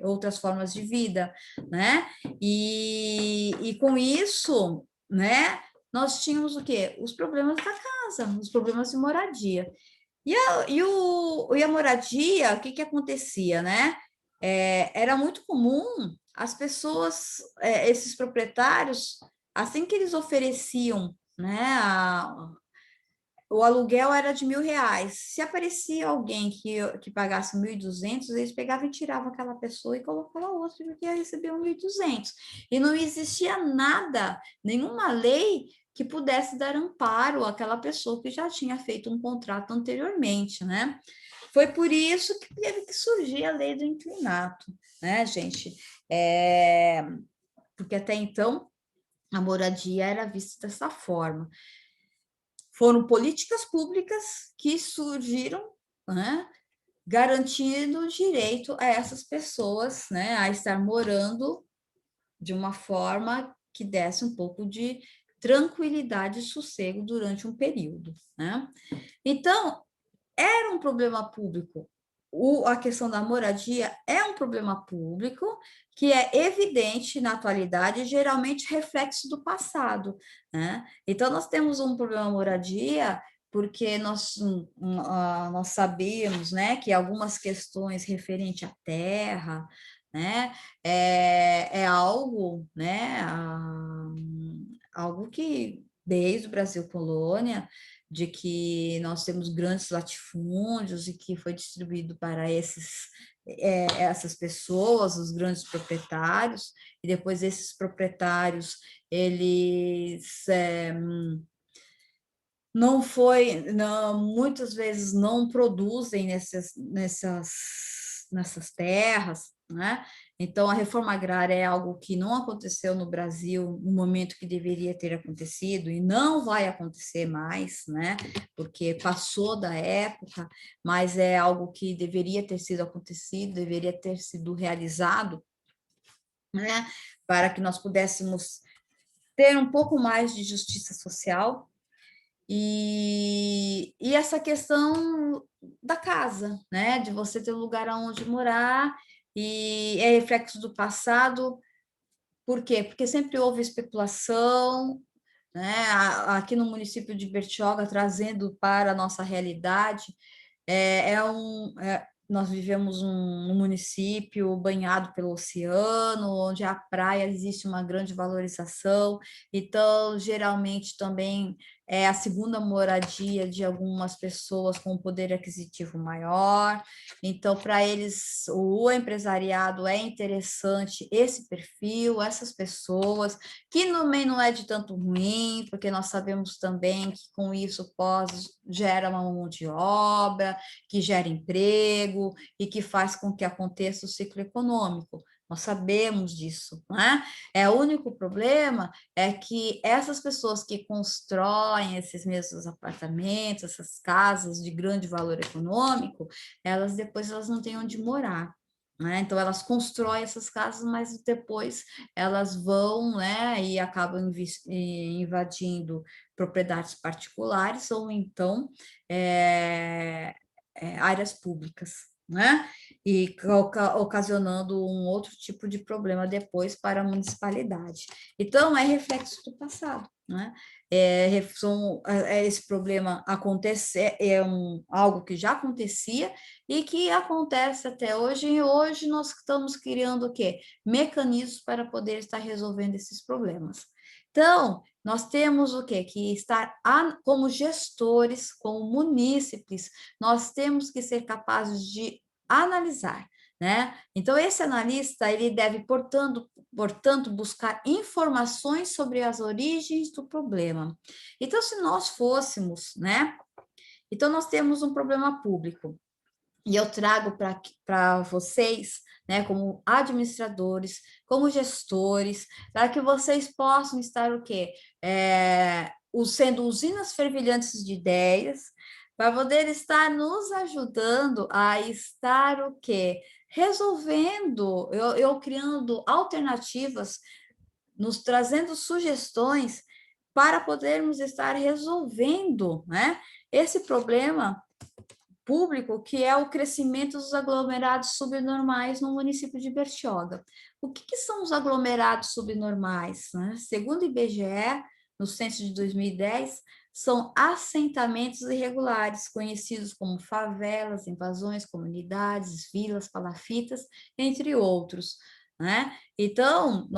[SPEAKER 1] outras formas de vida, né? E com isso, né? Nós tínhamos o quê? Os problemas da casa, os problemas de moradia. E a moradia, o que acontecia, né? Era muito comum as pessoas, esses proprietários, assim que eles ofereciam, né, o aluguel era de R$ 1.000. Se aparecia alguém que pagasse 1.200, eles pegavam e tiravam aquela pessoa e colocavam outra, porque ia receber 1.200. E não existia nada, nenhuma lei que pudesse dar amparo àquela pessoa que já tinha feito um contrato anteriormente, né? Foi por isso que teve que surgir a lei do inquilinato, né, gente? Porque até então a moradia era vista dessa forma. Foram políticas públicas que surgiram, né, garantindo o direito a essas pessoas, né, a estar morando de uma forma que desse um pouco de tranquilidade e sossego durante um período, né? Então, era um problema público. A questão da moradia é um problema público que é evidente na atualidade, geralmente reflexo do passado, né? Então, nós temos um problema moradia porque nós sabemos, né, que algumas questões referentes à terra, né, é algo, né, algo que, desde o Brasil colônia, de que nós temos grandes latifúndios e que foi distribuído para essas pessoas, os grandes proprietários, e depois esses proprietários, eles muitas vezes não produzem nessas terras, né? Então, a reforma agrária é algo que não aconteceu no Brasil no momento que deveria ter acontecido e não vai acontecer mais, né? Porque passou da época, mas é algo que deveria ter sido acontecido, deveria ter sido realizado, né? Para que nós pudéssemos ter um pouco mais de justiça social. E essa questão da casa, né? De você ter um lugar onde morar, e é reflexo do passado. Por quê? Porque sempre houve especulação, né? Aqui no município de Bertioga, trazendo para a nossa realidade, nós vivemos um município banhado pelo oceano, onde a praia existe uma grande valorização, então, geralmente, também é a segunda moradia de algumas pessoas com poder aquisitivo maior, então, para eles, o empresariado é interessante esse perfil, essas pessoas, que também não é de tanto ruim, porque nós sabemos também que com isso gera uma mão de obra, que gera emprego e que faz com que aconteça o ciclo econômico. Nós sabemos disso, né? O único problema é que essas pessoas que constroem esses mesmos apartamentos, essas casas de grande valor econômico, depois não têm onde morar. Né? Então, elas constroem essas casas, mas depois elas vão, né, e acabam invadindo propriedades particulares ou então áreas públicas, né? E ocasionando um outro tipo de problema depois para a municipalidade. Então, é reflexo do passado, né? Esse problema algo que já acontecia e que acontece até hoje, e hoje nós estamos criando o quê? Mecanismos para poder estar resolvendo esses problemas. Então, nós temos o quê? Que estar como gestores, como munícipes, nós temos que ser capazes de analisar, né? Então, esse analista, ele deve, portanto, buscar informações sobre as origens do problema. Então, se nós fôssemos, né? Então, nós temos um problema público, e eu trago para vocês, né, como administradores, como gestores, para que vocês possam estar o quê? Sendo usinas fervilhantes de ideias, para poder estar nos ajudando a estar o quê? Resolvendo, eu criando alternativas, nos trazendo sugestões para podermos estar resolvendo, né, esse problema público, que é o crescimento dos aglomerados subnormais no município de Bertioga. O que são os aglomerados subnormais, né? Segundo o IBGE, no censo de 2010, são assentamentos irregulares, conhecidos como favelas, invasões, comunidades, vilas, palafitas, entre outros, né? Então,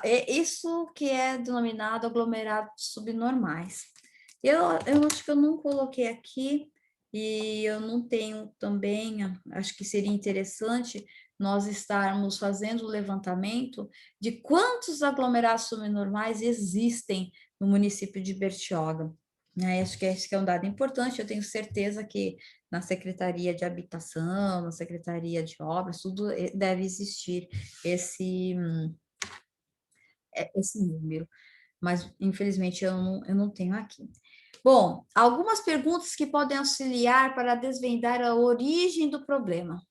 [SPEAKER 1] é isso que é denominado aglomerados subnormais. Eu acho que eu não coloquei aqui, e eu não tenho também, acho que seria interessante nós estarmos fazendo o levantamento de quantos aglomerados subnormais existem no município de Bertioga, né? Acho que esse é um dado importante, eu tenho certeza que na Secretaria de Habitação, na Secretaria de Obras, tudo deve existir esse número, mas infelizmente eu não tenho aqui. Bom, algumas perguntas que podem auxiliar para desvendar a origem do problema.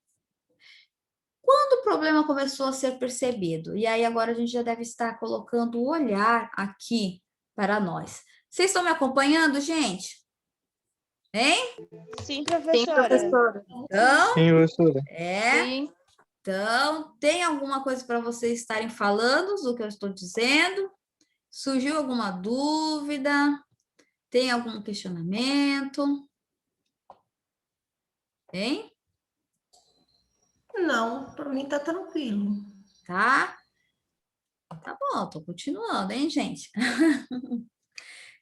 [SPEAKER 1] Quando o problema começou a ser percebido? E aí agora a gente já deve estar colocando o olhar aqui para nós. Vocês estão me acompanhando, gente? Hein?
[SPEAKER 3] Sim, professora.
[SPEAKER 1] Então,
[SPEAKER 4] Sim, professora.
[SPEAKER 3] Sim.
[SPEAKER 1] Então, tem alguma coisa para vocês estarem falando do que eu estou dizendo? Surgiu alguma dúvida? Tem algum questionamento? Hein?
[SPEAKER 2] Não, para mim tá tranquilo.
[SPEAKER 1] Tá? Tá bom, tô continuando, hein, gente?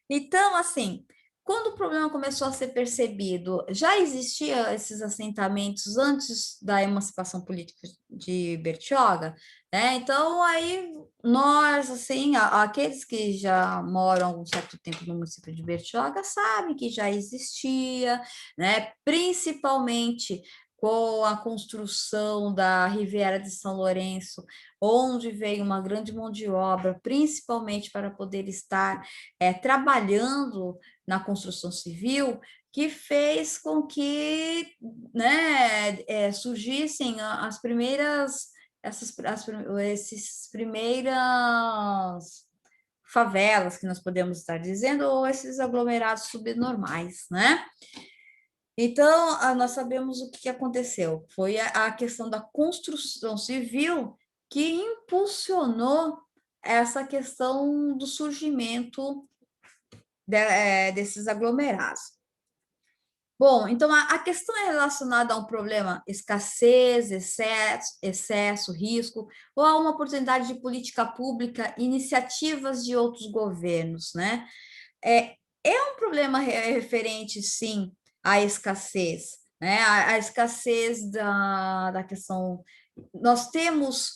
[SPEAKER 1] Então, assim, quando o problema começou a ser percebido, já existiam esses assentamentos antes da emancipação política de Bertioga, né? Então, aí nós, assim, aqueles que já moram há um certo tempo no município de Bertioga sabem que já existia, né? Principalmente com a construção da Riviera de São Lourenço, onde veio uma grande mão de obra, principalmente para poder estar trabalhando na construção civil, que fez com que, né, surgissem as primeiras, esses primeiras favelas, que nós podemos estar dizendo, ou esses aglomerados subnormais, né? Então, nós sabemos o que aconteceu. Foi a questão da construção civil que impulsionou essa questão do surgimento desses aglomerados. Bom, então a questão é relacionada a um problema escassez, excesso, risco, ou a uma oportunidade de política pública, iniciativas de outros governos, né? É um problema referente, sim, à escassez, né? A escassez da questão. Nós temos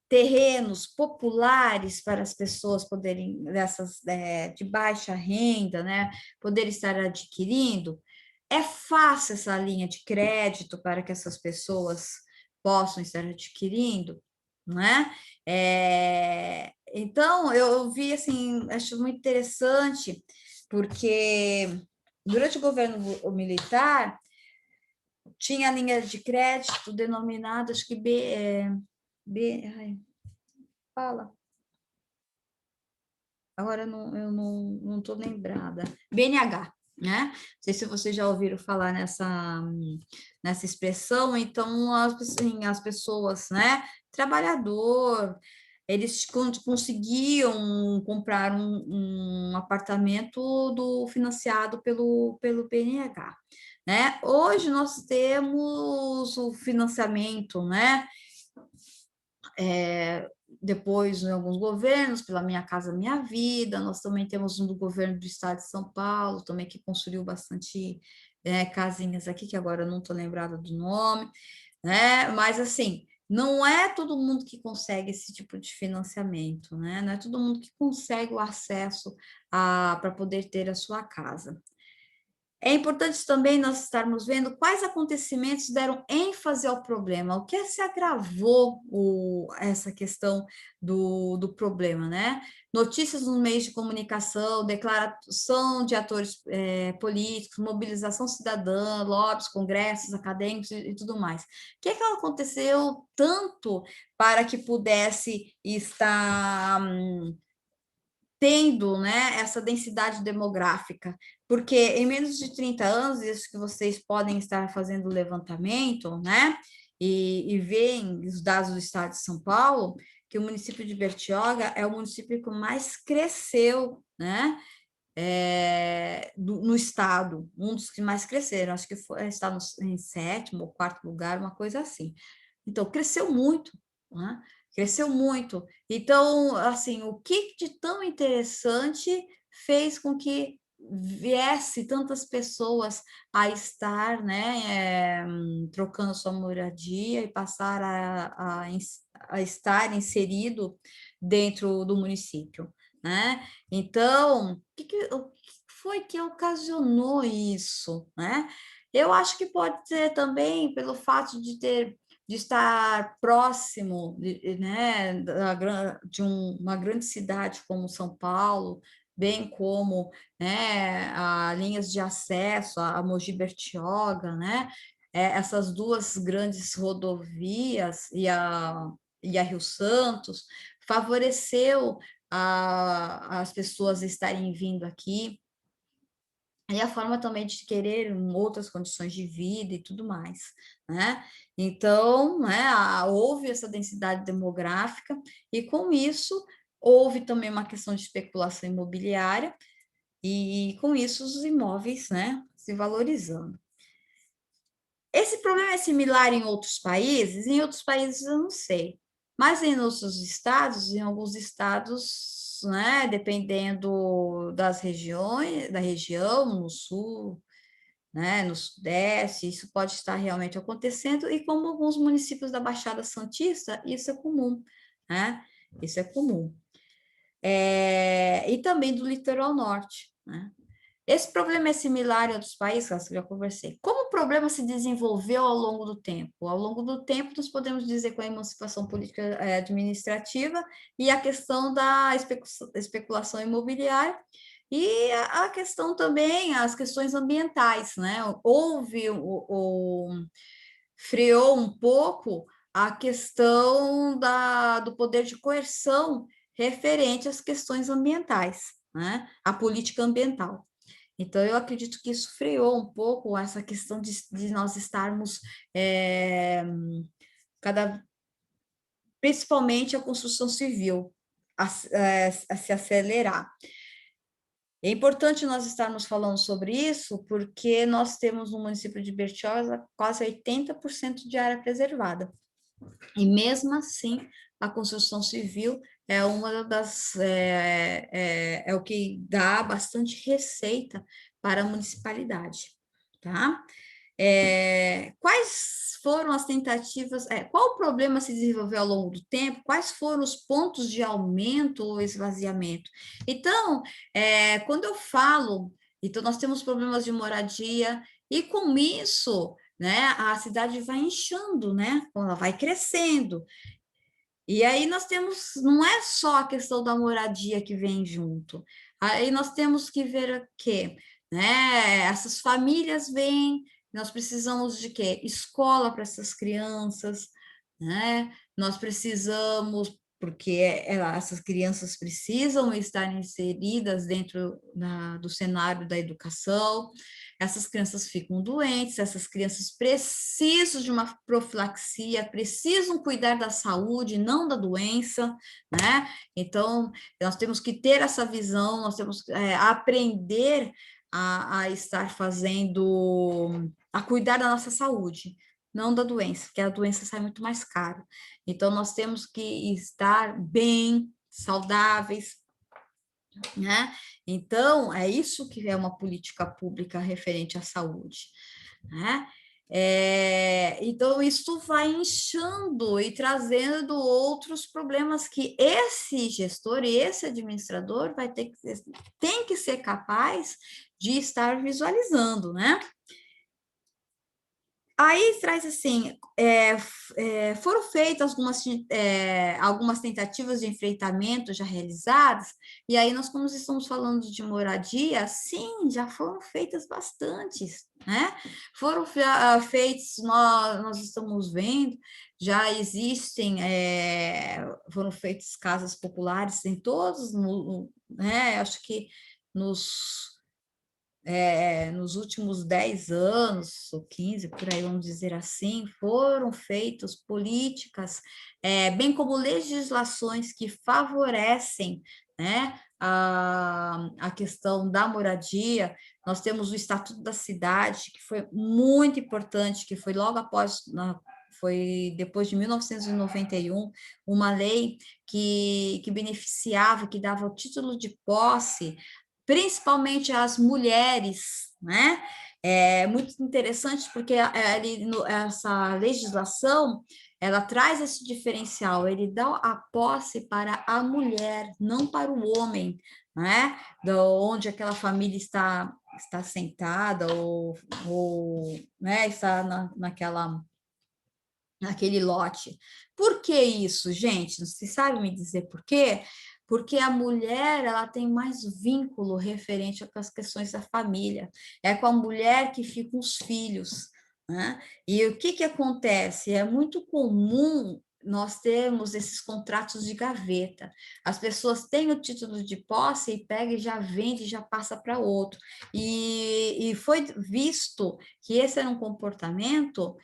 [SPEAKER 1] terrenos populares para as pessoas poderem, de baixa renda, né, poder estar adquirindo. É fácil essa linha de crédito para que essas pessoas possam estar adquirindo, não é? Então, eu vi, assim, acho muito interessante, porque durante o governo militar, tinha a linha de crédito denominada, acho que fala. Agora eu não estou lembrada. BNH, né? Não sei se vocês já ouviram falar nessa expressão. Então, as pessoas, né? Trabalhador, eles conseguiam comprar um apartamento financiado pelo BNH, né? Hoje nós temos o financiamento, né? Depois, em alguns governos, pela Minha Casa Minha Vida, nós também temos um do governo do estado de São Paulo, também que construiu bastante casinhas aqui, que agora eu não estou lembrada do nome, né? Mas, assim, não é todo mundo que consegue esse tipo de financiamento, né? Não é todo mundo que consegue o acesso para poder ter a sua casa. É importante também nós estarmos vendo quais acontecimentos deram ênfase ao problema, o que se agravou essa questão do problema, né? Notícias nos meios de comunicação, declaração de atores políticos, mobilização cidadã, lobbies, congressos acadêmicos e tudo mais. O que aconteceu tanto para que pudesse estar tendo, né, essa densidade demográfica, porque em menos de 30 anos, isso que vocês podem estar fazendo o levantamento, né, e veem os dados do estado de São Paulo, que o município de Bertioga é o município que mais cresceu, né, no estado, um dos que mais cresceram, acho que está em 7º ou 4º lugar, uma coisa assim. Então, cresceu muito, né? Cresceu muito. Então, assim, o que de tão interessante fez com que viesse tantas pessoas a estar, né, trocando sua moradia e passar a estar inserido dentro do município, né? Então, o que foi que ocasionou isso, né? Eu acho que pode ser também pelo fato de estar próximo, né, de uma grande cidade como São Paulo, bem como, né, a linhas de acesso a Mogi Bertioga, né? Essas duas grandes rodovias e a Rio Santos favoreceu as pessoas estarem vindo aqui, e a forma também de querer outras condições de vida e tudo mais, né? Então, né, houve essa densidade demográfica, e com isso houve também uma questão de especulação imobiliária, e com isso os imóveis, né, se valorizando. Esse problema é similar em outros países? Em outros países eu não sei, mas em outros estados, em alguns estados, né, dependendo das regiões, da região, no sul, né, no sudeste, isso pode estar realmente acontecendo, e como alguns municípios da Baixada Santista, isso é comum, né? Isso é comum. E também do litoral norte, né? Esse problema é similar em outros países, que eu já conversei. Como o problema se desenvolveu ao longo do tempo? Ao longo do tempo, nós podemos dizer com a emancipação política administrativa e a questão da especulação imobiliária, e a questão também, as questões ambientais, né? Freou um pouco a questão do poder de coerção referente às questões ambientais, né? A política ambiental. Então, eu acredito que isso freou um pouco essa questão de nós estarmos principalmente a construção civil a se acelerar. É importante nós estarmos falando sobre isso, porque nós temos no município de Bertioga quase 80% de área preservada. E mesmo assim, a construção civil é uma das o que dá bastante receita para a municipalidade, tá? Quais foram as tentativas, qual o problema se desenvolveu ao longo do tempo, quais foram os pontos de aumento ou esvaziamento? Então, quando eu falo, então nós temos problemas de moradia, e com isso, né, a cidade vai inchando, né? Ela vai crescendo. E aí nós temos, não é só a questão da moradia que vem junto. Aí nós temos que ver o quê? Né? Essas famílias vêm, nós precisamos de quê? Escola para essas crianças, né? Nós precisamos porque essas crianças precisam estar inseridas dentro do cenário da educação, essas crianças ficam doentes, essas crianças precisam de uma profilaxia, precisam cuidar da saúde, não da doença, né? Então, nós temos que ter essa visão, nós temos que aprender a estar a cuidar da nossa saúde, não da doença, porque a doença sai muito mais caro. Então, nós temos que estar bem, saudáveis, né? Então, é isso que é uma política pública referente à saúde, né? Então, isso vai inchando e trazendo outros problemas que esse gestor e esse administrador tem que ser capaz de estar visualizando, né? Aí traz assim, foram feitas algumas tentativas de enfrentamento já realizadas, e aí nós, como estamos falando de moradia, sim, já foram feitas bastantes, né? Foram feitos, nós estamos vendo, já existem, foram feitas casas populares em todos, né? Acho que nos últimos 10 anos, ou 15, por aí vamos dizer assim, foram feitas políticas, bem como legislações que favorecem, né, a questão da moradia. Nós temos o Estatuto da Cidade, que foi muito importante, que foi logo após, foi depois de 1991, uma lei que beneficiava, que dava o título de posse principalmente as mulheres, né? É muito interessante porque essa legislação ela traz esse diferencial, ele dá a posse para a mulher, não para o homem, né? Onde aquela família está sentada ou né, está naquele lote. Por que isso, gente? Você sabe me dizer por quê? Porque a mulher ela tem mais vínculo referente às questões da família. É com a mulher que ficam os filhos, né? E o que acontece? É muito comum nós termos esses contratos de gaveta. As pessoas têm o título de posse e pega e já vende, já passa para outro. E foi visto que esse era um comportamento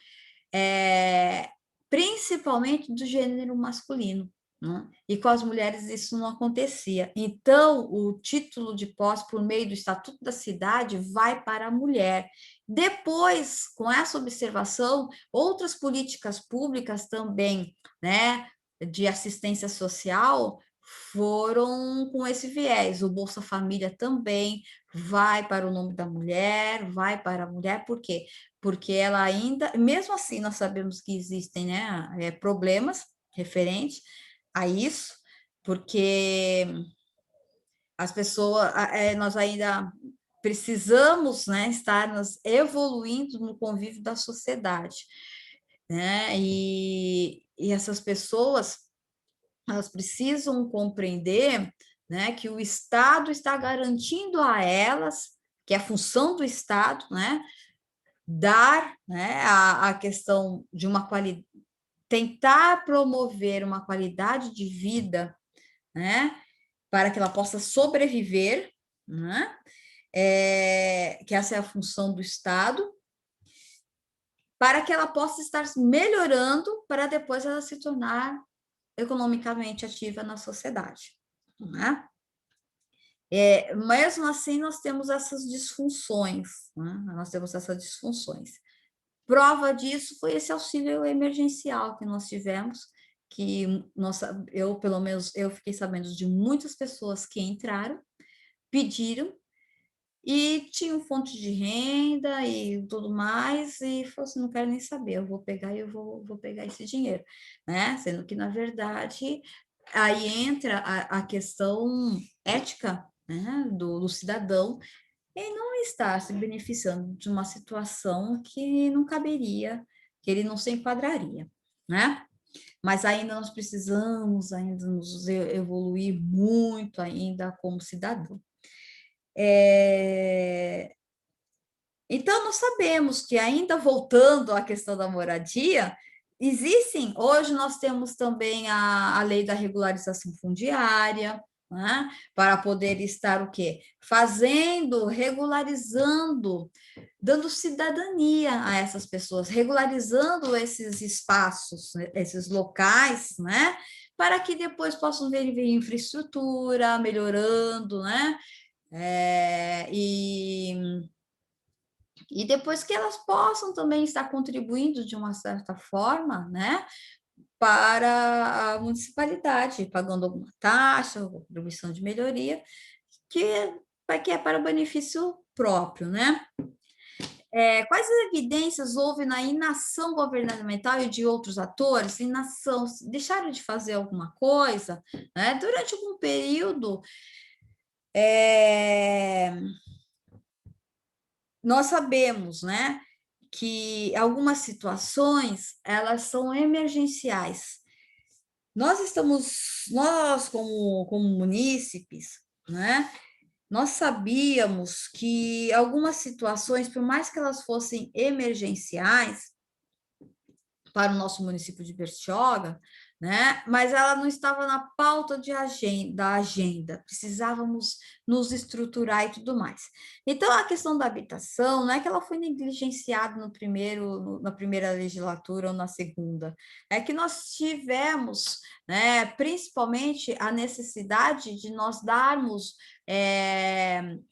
[SPEAKER 1] principalmente do gênero masculino, né? E com as mulheres isso não acontecia. Então, o título de posse, por meio do Estatuto da Cidade, vai para a mulher. Depois, com essa observação, outras políticas públicas também, né, de assistência social, foram com esse viés. O Bolsa Família também vai para o nome da mulher, vai para a mulher, por quê? Porque ela ainda, mesmo assim, nós sabemos que existem, né, problemas referentes a isso, porque as pessoas, nós ainda precisamos, né, estar nos evoluindo no convívio da sociedade, né, e essas pessoas, elas precisam compreender, né, que o Estado está garantindo a elas, que é a função do Estado, né, dar, né, a questão de uma qualidade, tentar promover uma qualidade de vida, né, para que ela possa sobreviver, né, que essa é a função do Estado, para que ela possa estar melhorando para depois ela se tornar economicamente ativa na sociedade, né? Mesmo assim, nós temos essas disfunções, né? Nós temos essas disfunções. Prova disso foi esse auxílio emergencial que nós tivemos, que eu, pelo menos, eu fiquei sabendo de muitas pessoas que entraram, pediram, e tinham fonte de renda e tudo mais, e falou assim, não quero nem saber, eu vou pegar e eu vou pegar esse dinheiro, né? Sendo que, na verdade, aí entra a questão ética, né, do cidadão, e não está se beneficiando de uma situação que não caberia, que ele não se enquadraria, né? Mas ainda nós precisamos ainda nos evoluir muito ainda como cidadão. Então, nós sabemos que ainda voltando à questão da moradia, existem, hoje nós temos também a lei da regularização fundiária, né? Para poder estar o quê? Fazendo, regularizando, dando cidadania a essas pessoas, regularizando esses espaços, esses locais, né? Para que depois possam ver infraestrutura melhorando, né? E depois que elas possam também estar contribuindo de uma certa forma, né, para a municipalidade, pagando alguma taxa, ou contribuição de melhoria, que é para benefício próprio, né? Quais evidências houve na inação governamental e de outros atores? Inação, deixaram de fazer alguma coisa, né? Durante algum período, nós sabemos, né, que algumas situações, elas são emergenciais. Nós como munícipes, né, nós sabíamos que algumas situações, por mais que elas fossem emergenciais para o nosso município de Bertioga, né? Mas ela não estava na pauta da agenda, precisávamos nos estruturar e tudo mais. Então, a questão da habitação não é que ela foi negligenciada na primeira legislatura ou na segunda, é que nós tivemos, né, principalmente a necessidade de nós darmos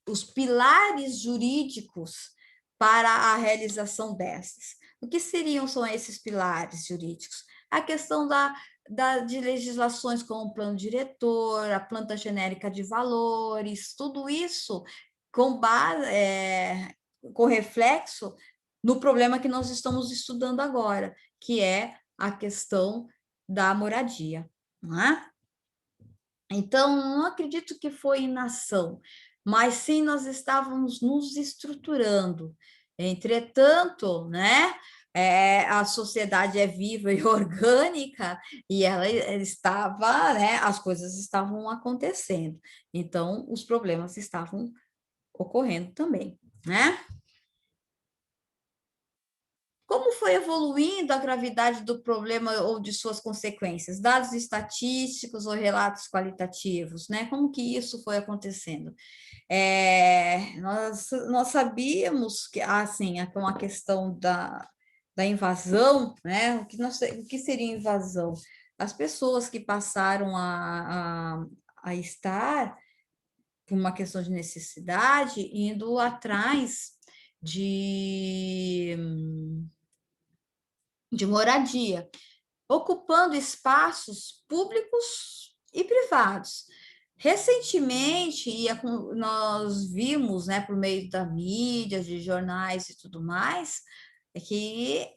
[SPEAKER 1] os pilares jurídicos para a realização dessas. O que são esses pilares jurídicos? A questão de legislações como o plano diretor, a planta genérica de valores, tudo isso com com reflexo no problema que nós estamos estudando agora, que é a questão da moradia, não é? Então, não acredito que foi inação, mas sim nós estávamos nos estruturando. Entretanto, né, a sociedade é viva e orgânica e ela estava, né, as coisas estavam acontecendo. Então, os problemas estavam ocorrendo também, né? Como foi evoluindo a gravidade do problema ou de suas consequências? Dados estatísticos ou relatos qualitativos, né? Como que isso foi acontecendo? Nós sabíamos que, assim, com a questão da invasão, né? O que seria invasão? As pessoas que passaram a estar, por uma questão de necessidade, indo atrás de moradia, ocupando espaços públicos e privados. Recentemente, nós vimos, né, por meio da mídia, de jornais e tudo mais, que,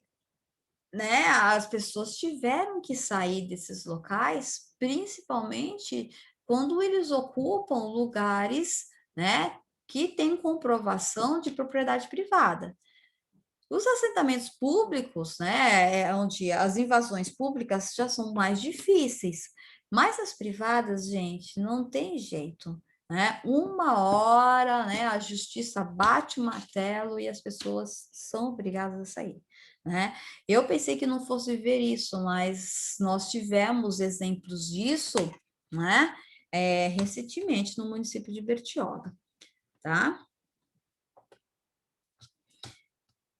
[SPEAKER 1] né, as pessoas tiveram que sair desses locais, principalmente quando eles ocupam lugares, né, que têm comprovação de propriedade privada. Os assentamentos públicos, né, onde as invasões públicas já são mais difíceis, mas as privadas, gente, não tem jeito, né? Uma hora, né, a justiça bate o martelo e as pessoas são obrigadas a sair, né? Eu pensei que não fosse ver isso, mas nós tivemos exemplos disso, né, recentemente no município de Bertioga, tá?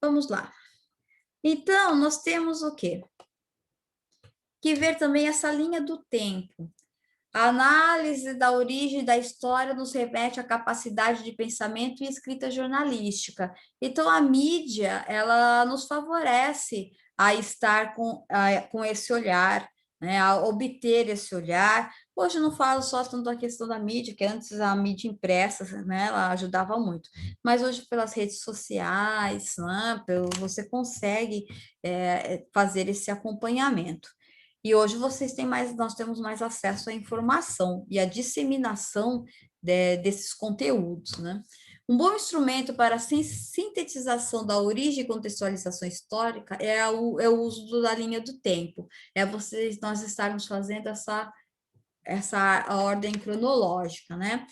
[SPEAKER 1] Vamos lá. Então, nós temos o quê? Que ver também essa linha do tempo. A análise da origem da história nos remete à capacidade de pensamento e escrita jornalística. Então, a mídia, ela nos favorece a estar com esse olhar, né, a obter esse olhar. Hoje eu não falo só tanto da questão da mídia, que antes a mídia impressa, né, ela ajudava muito, mas hoje pelas redes sociais, né, você consegue fazer esse acompanhamento. E hoje nós temos mais acesso à informação e à disseminação desses conteúdos, né? Um bom instrumento para a sintetização da origem e contextualização histórica é o uso da linha do tempo. Nós estarmos fazendo essa ordem cronológica, né?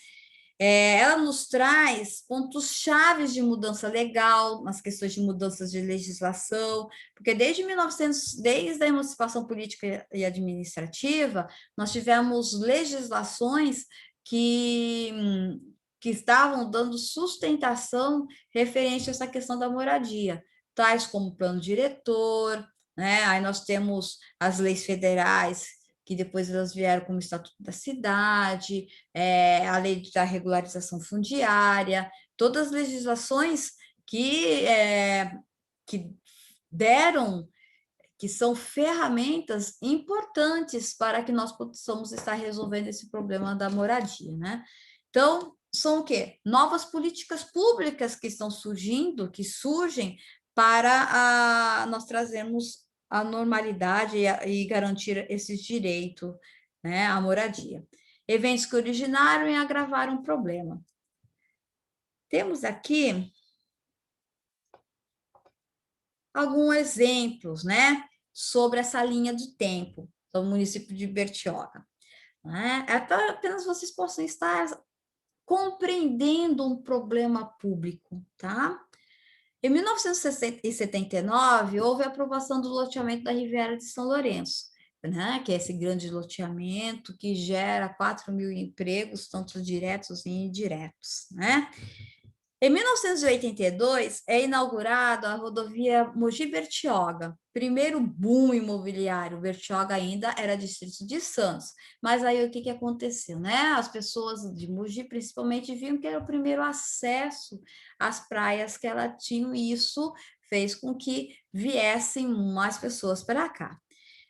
[SPEAKER 1] Ela nos traz pontos chaves de mudança legal, nas questões de mudanças de legislação, porque desde 1900, desde a emancipação política e administrativa, nós tivemos legislações que estavam dando sustentação referente a essa questão da moradia, tais como o plano diretor, né? Aí nós temos as leis federais, que depois elas vieram como Estatuto da Cidade, a lei da regularização fundiária, todas as legislações que deram, que são ferramentas importantes para que nós possamos estar resolvendo esse problema da moradia, né? Então, são o quê? Novas políticas públicas que estão surgindo, que surgem para nós trazermos a normalidade e garantir esses direitos, né, à moradia. Eventos que originaram e agravaram o problema. Temos aqui alguns exemplos, né, sobre essa linha do tempo do município de Bertioga. Né? Para apenas vocês possam estar compreendendo um problema público, tá? Em 1979, houve a aprovação do loteamento da Riviera de São Lourenço, né? Que é esse grande loteamento que gera 4 mil empregos, tanto diretos e indiretos, né? Em 1982, é inaugurada a rodovia Mogi-Bertioga, primeiro boom imobiliário. Bertioga ainda era distrito de Santos, mas aí o que aconteceu, né? As pessoas de Mogi, principalmente, viam que era o primeiro acesso às praias que ela tinha, e isso fez com que viessem mais pessoas para cá.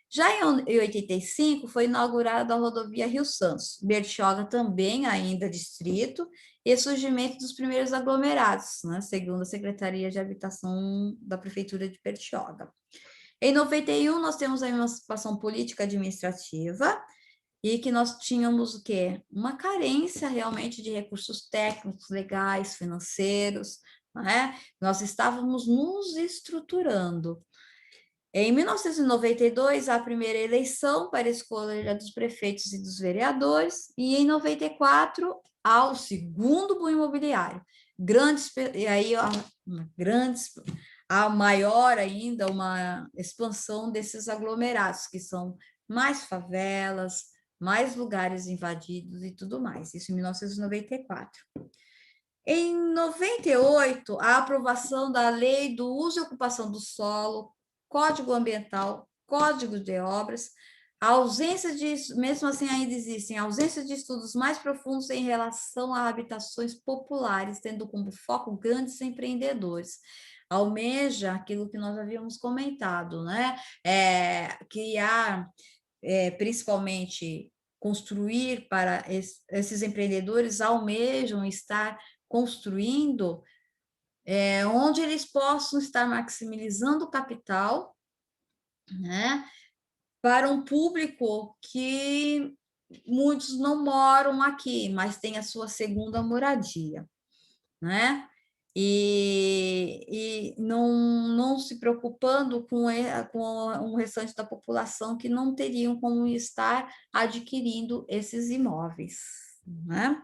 [SPEAKER 1] Já em 85, foi inaugurada a rodovia Rio Santos, Bertioga também ainda distrito, e surgimento dos primeiros aglomerados, né, segundo a Secretaria de Habitação da Prefeitura de Bertioga. Em 91, nós temos a emancipação política administrativa, e que nós tínhamos o quê? Uma carência realmente de recursos técnicos, legais, financeiros, né? Nós estávamos nos estruturando. Em 1992, a primeira eleição para a escolha dos prefeitos e dos vereadores, e em 94, ao segundo boom imobiliário. E aí, a maior ainda, uma expansão desses aglomerados, que são mais favelas, mais lugares invadidos e tudo mais. Isso em 1994. Em 98, a aprovação da Lei do Uso e Ocupação do Solo, Código Ambiental, Código de Obras, a ausência de, mesmo assim ainda existem, a ausência de estudos mais profundos em relação a habitações populares, tendo como foco grandes empreendedores. Almeja aquilo que nós havíamos comentado, né? Criar, principalmente, construir para esses empreendedores, almejam estar construindo onde eles possam estar maximizando o capital, né, para um público que muitos não moram aqui, mas tem a sua segunda moradia, né? E não se preocupando com o restante da população que não teriam como estar adquirindo esses imóveis, né?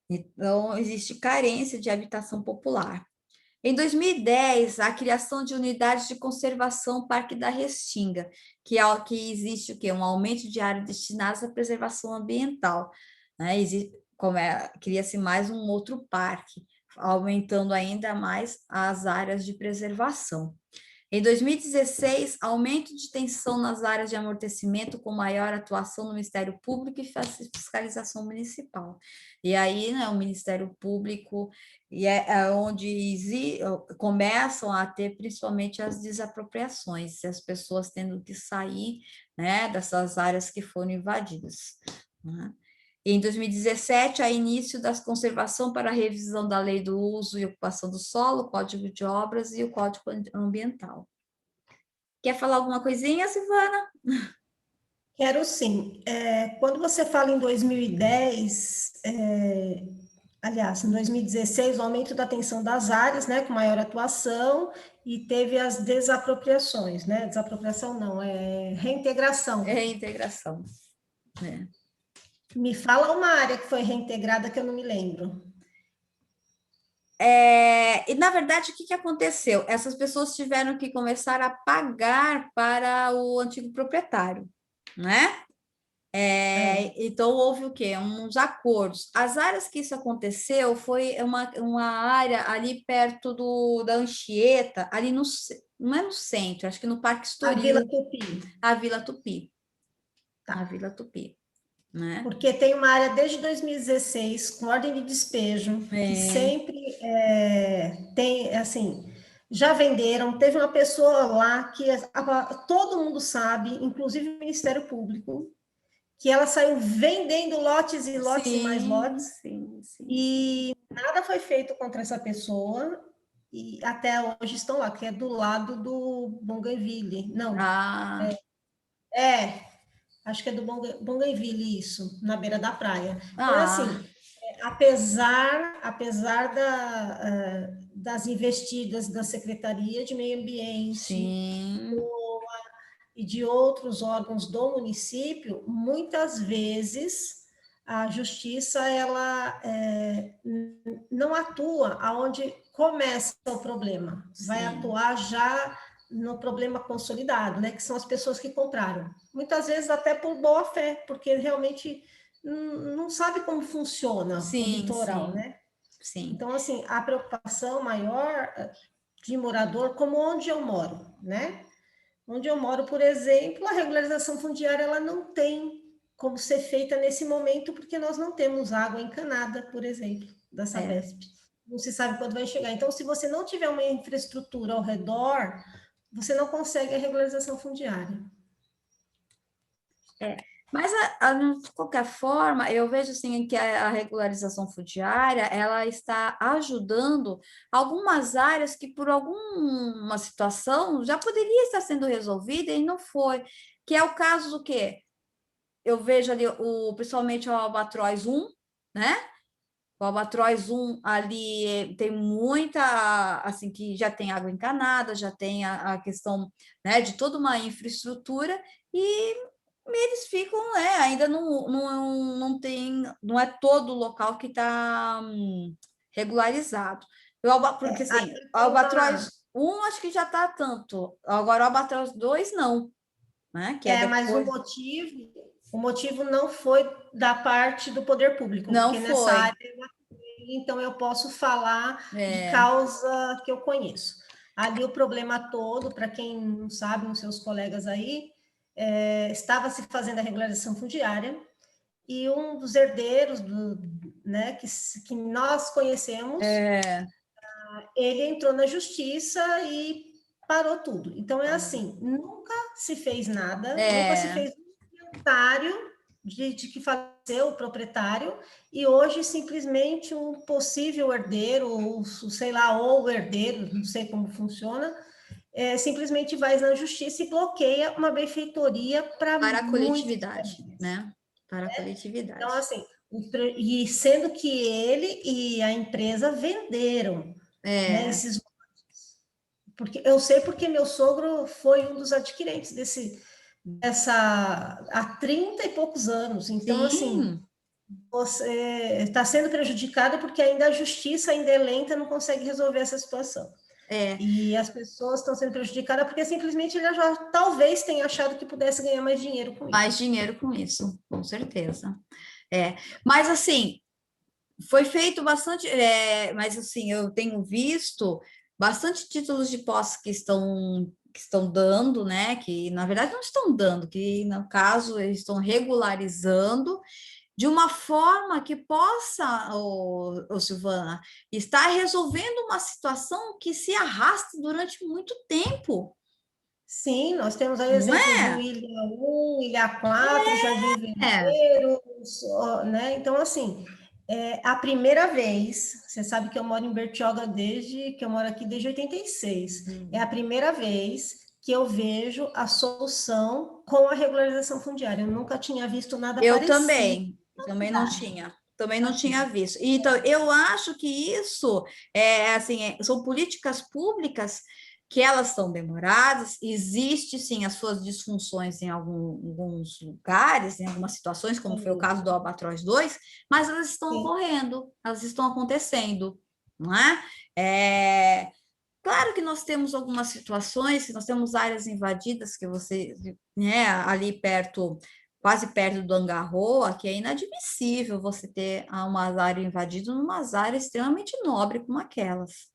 [SPEAKER 1] Então, existe carência de habitação popular. Em 2010, a criação de unidades de conservação Parque da Restinga, que existe o quê? Um aumento de áreas destinadas à preservação ambiental, né? Cria-se mais um outro parque, aumentando ainda mais as áreas de preservação. Em 2016, aumento de tensão nas áreas de amortecimento com maior atuação no Ministério Público e fiscalização municipal. E aí, né, o Ministério Público é onde começam a ter principalmente as desapropriações, as pessoas tendo que sair, né, dessas áreas que foram invadidas, né? Em 2017, há início da conservação para a revisão da Lei do Uso e Ocupação do Solo, Código de Obras e o Código Ambiental. Quer falar alguma coisinha, Silvana?
[SPEAKER 2] Quero sim. Quando você fala em 2010, aliás, em 2016, o aumento da tensão das áreas, né, com maior atuação, e teve as desapropriações, né? Desapropriação não, reintegração.
[SPEAKER 1] Reintegração, né?
[SPEAKER 2] Me fala uma área que foi reintegrada que eu não me lembro.
[SPEAKER 1] E, na verdade, o que aconteceu? Essas pessoas tiveram que começar a pagar para o antigo proprietário, né? Então, houve o quê? Uns acordos. As áreas que isso aconteceu foi uma área ali perto da Anchieta, ali no, não é no centro, acho que no Parque
[SPEAKER 2] A Vila
[SPEAKER 1] Estoril,
[SPEAKER 2] Tupi.
[SPEAKER 1] a Vila Tupi.
[SPEAKER 2] Tá.
[SPEAKER 1] A Vila Tupi, né?
[SPEAKER 2] Porque tem uma área desde 2016 com ordem de despejo, que sempre tem, assim, já venderam. Teve uma pessoa lá que todo mundo sabe, inclusive o Ministério Público, que ela saiu vendendo lotes e lotes e mais lotes,
[SPEAKER 1] Sim.
[SPEAKER 2] e nada foi feito contra essa pessoa, e até hoje estão lá, que é do lado do Bougainville. Não, acho que é do Bougainville isso, na beira da praia. Então, é assim, apesar das investidas da Secretaria de Meio Ambiente
[SPEAKER 1] sim.
[SPEAKER 2] e de outros órgãos do município, muitas vezes a justiça ela não atua aonde começa o problema, vai
[SPEAKER 1] Sim.
[SPEAKER 2] atuar já no problema consolidado, né, que são as pessoas que compraram. Muitas vezes até por boa fé, porque realmente não sabe como funciona o litoral, né?
[SPEAKER 1] Sim.
[SPEAKER 2] Então, assim, a preocupação maior de morador, como onde eu moro, né? Onde eu moro, por exemplo, a regularização fundiária ela não tem como ser feita nesse momento, porque nós não temos água encanada, por exemplo, da Sabesp. Não se sabe quando vai chegar. Então, se você não tiver uma infraestrutura ao redor, você não consegue a regularização fundiária.
[SPEAKER 1] Mas, de qualquer forma, eu vejo assim, que a regularização fundiária ela está ajudando algumas áreas que, por alguma situação, já poderia estar sendo resolvida e não foi. Que é o caso do quê? Eu vejo ali, principalmente o Albatroz 1, né? O Albatroz 1 ali tem muita, assim, que já tem água encanada, já tem a questão, né, de toda uma infraestrutura e eles ficam, ainda não tem, não é todo o local que está regularizado. Porque assim, o Albatroz 1 acho que já está tanto, agora o Albatroz 2 não, né? Que
[SPEAKER 2] Mas
[SPEAKER 1] depois.
[SPEAKER 2] o motivo não foi da parte do poder público,
[SPEAKER 1] Não
[SPEAKER 2] porque nessa
[SPEAKER 1] foi.
[SPEAKER 2] área, então eu posso falar de causa que eu conheço. Ali o problema todo, para quem não sabe, os seus colegas aí, estava se fazendo a regularização fundiária e um dos herdeiros né, que nós conhecemos, ele entrou na justiça e parou tudo. Então é assim, nunca se fez nada, nunca se fez um inventário de que faleceu o proprietário, e hoje simplesmente um possível herdeiro, ou sei lá, ou herdeiro, não sei como funciona, simplesmente vai na justiça e bloqueia uma benfeitoria para
[SPEAKER 1] a coletividade, né? Para a coletividade.
[SPEAKER 2] Então, assim, e sendo que ele e a empresa venderam esses lotes. Porque eu sei porque meu sogro foi um dos adquirentes dessa há 30 e poucos anos. Então, assim, você está sendo prejudicado porque ainda a justiça ainda é lenta, não consegue resolver essa situação. E as pessoas estão sendo prejudicadas porque simplesmente ele já talvez tenha achado que pudesse ganhar mais dinheiro com isso.
[SPEAKER 1] Mais dinheiro com isso, com certeza. Mas assim, foi feito bastante, mas assim, eu tenho visto bastante títulos de posse que estão dando, né? Que na verdade não estão dando, que no caso eles estão regularizando de uma forma que possa, Silvana, estar resolvendo uma situação que se arrasta durante muito tempo.
[SPEAKER 2] Sim, nós temos aí exemplos do Ilha 1, Ilha 4, Jardim Verdeiro, né? Então, assim, a primeira vez, você sabe que eu moro em Bertioga que eu moro aqui desde 86. É a primeira vez que eu vejo a solução com a regularização fundiária. Eu nunca tinha visto nada parecido.
[SPEAKER 1] Eu também não tinha visto. Então, eu acho que isso são políticas públicas que elas são demoradas, existe sim as suas disfunções em alguns lugares, em algumas situações, como foi o caso do Albatroz 2, mas elas estão ocorrendo, elas estão acontecendo, não é? Claro que nós temos algumas situações, nós temos áreas invadidas que você, né, ali perto, quase perto do Angarroa, que é inadmissível você ter uma área invadida numa área extremamente nobre como aquelas.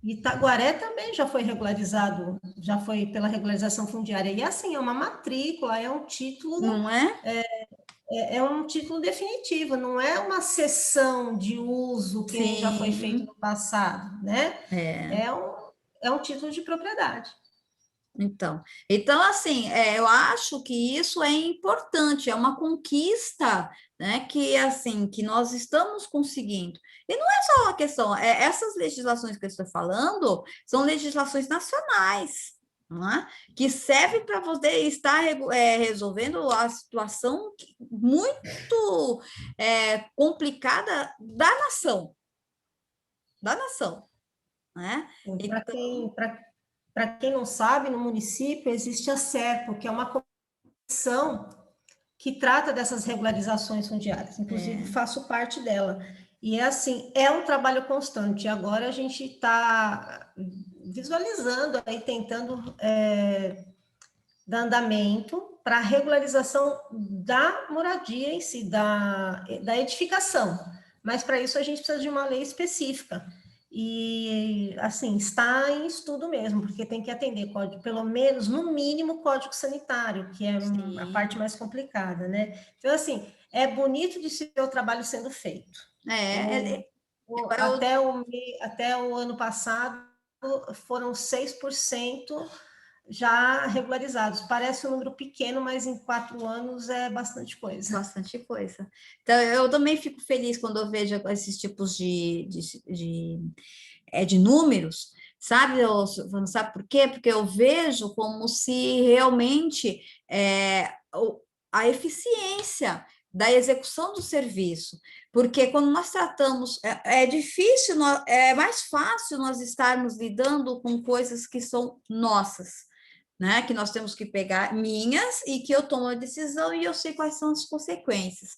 [SPEAKER 2] Itaguaré também já foi regularizado, já foi pela regularização fundiária. E assim, é uma matrícula, é um título.
[SPEAKER 1] Não é?
[SPEAKER 2] É um título definitivo, não é uma cessão de uso que nem já foi feito no passado, né? É um título de propriedade.
[SPEAKER 1] Então assim, eu acho que isso é importante, é uma conquista, né, que assim, que nós estamos conseguindo. E não é só uma questão, essas legislações que eu estou falando são legislações nacionais, não é? Que servem para você estar resolvendo a situação muito complicada da nação, né? Então,
[SPEAKER 2] Para quem não sabe, no município existe a SERPO, que é uma comissão que trata dessas regularizações fundiárias. Inclusive, faço parte dela. E é assim, é um trabalho constante. Agora a gente está visualizando aí, tentando dar andamento para a regularização da moradia em si, da edificação. Mas para isso a gente precisa de uma lei específica. E, assim, está em estudo mesmo, porque tem que atender código, pelo menos, no mínimo, código sanitário, que é a parte mais complicada, né? Então, assim, é bonito de se ver o trabalho sendo feito. Até o ano passado, foram 6% já regularizados. Parece um número pequeno, mas em 4 anos é bastante coisa.
[SPEAKER 1] Bastante coisa. Então, eu também fico feliz quando eu vejo esses tipos de números, sabe? Sabe por quê? Porque eu vejo como se realmente a eficiência da execução do serviço, porque quando nós tratamos, é difícil, é mais fácil nós estarmos lidando com coisas que são nossas, né? Que nós temos que pegar minhas e que eu tomo a decisão e eu sei quais são as consequências.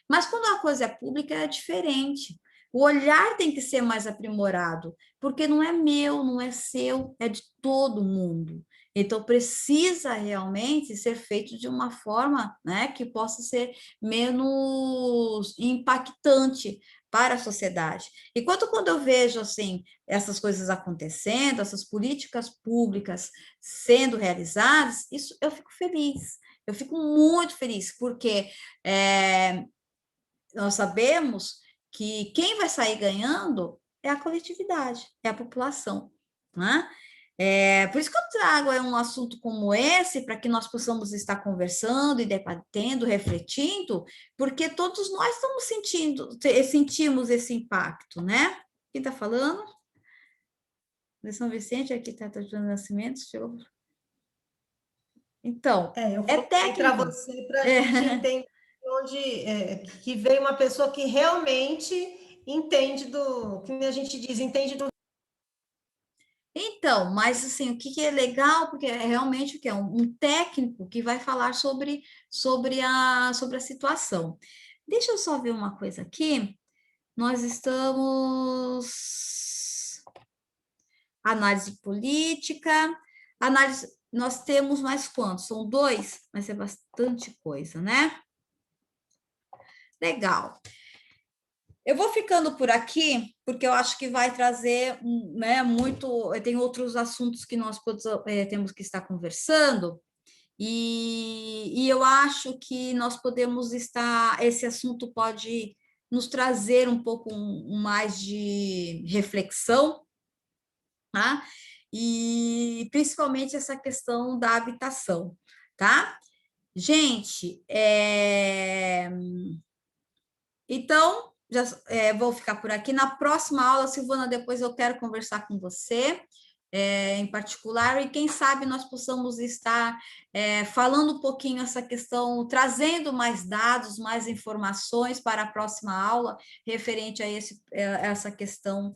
[SPEAKER 1] Mas quando a coisa é pública, é diferente. O olhar tem que ser mais aprimorado, porque não é meu, não é seu, é de todo mundo. Então, precisa realmente ser feito de uma forma, né, que possa ser menos impactante para a sociedade. E quando eu vejo, assim, essas coisas acontecendo, essas políticas públicas sendo realizadas, isso eu fico feliz. Eu fico muito feliz, porque nós sabemos que quem vai sair ganhando é a coletividade, é a população, né? Por isso que eu trago um assunto como esse, para que nós possamos estar conversando e debatendo, refletindo, porque todos nós estamos sentimos esse impacto, né? Quem está falando? De São Vicente, arquiteta de Nascimento, chegou. Então,
[SPEAKER 2] eu
[SPEAKER 1] é
[SPEAKER 2] coloquei para
[SPEAKER 1] técnico.
[SPEAKER 2] você para a gente entender que veio uma pessoa que realmente entende que a gente diz, entende do.
[SPEAKER 1] Então, mas assim, o que é legal, porque é realmente o que é um técnico que vai falar sobre a situação. Deixa eu só ver uma coisa aqui. Nós estamos análise política, nós temos mais quantos? São 2, mas é bastante coisa, né? Legal. Eu vou ficando por aqui, porque eu acho que vai trazer, né, muito. Tem outros assuntos que nós temos que estar conversando, e eu acho que nós podemos estar. Esse assunto pode nos trazer um pouco mais de reflexão, tá? E principalmente essa questão da habitação, tá? Gente, então, vou ficar por aqui. Na próxima aula, Silvana, depois eu quero conversar com você, em particular, e quem sabe nós possamos estar falando um pouquinho essa questão, trazendo mais dados, mais informações para a próxima aula, referente a essa questão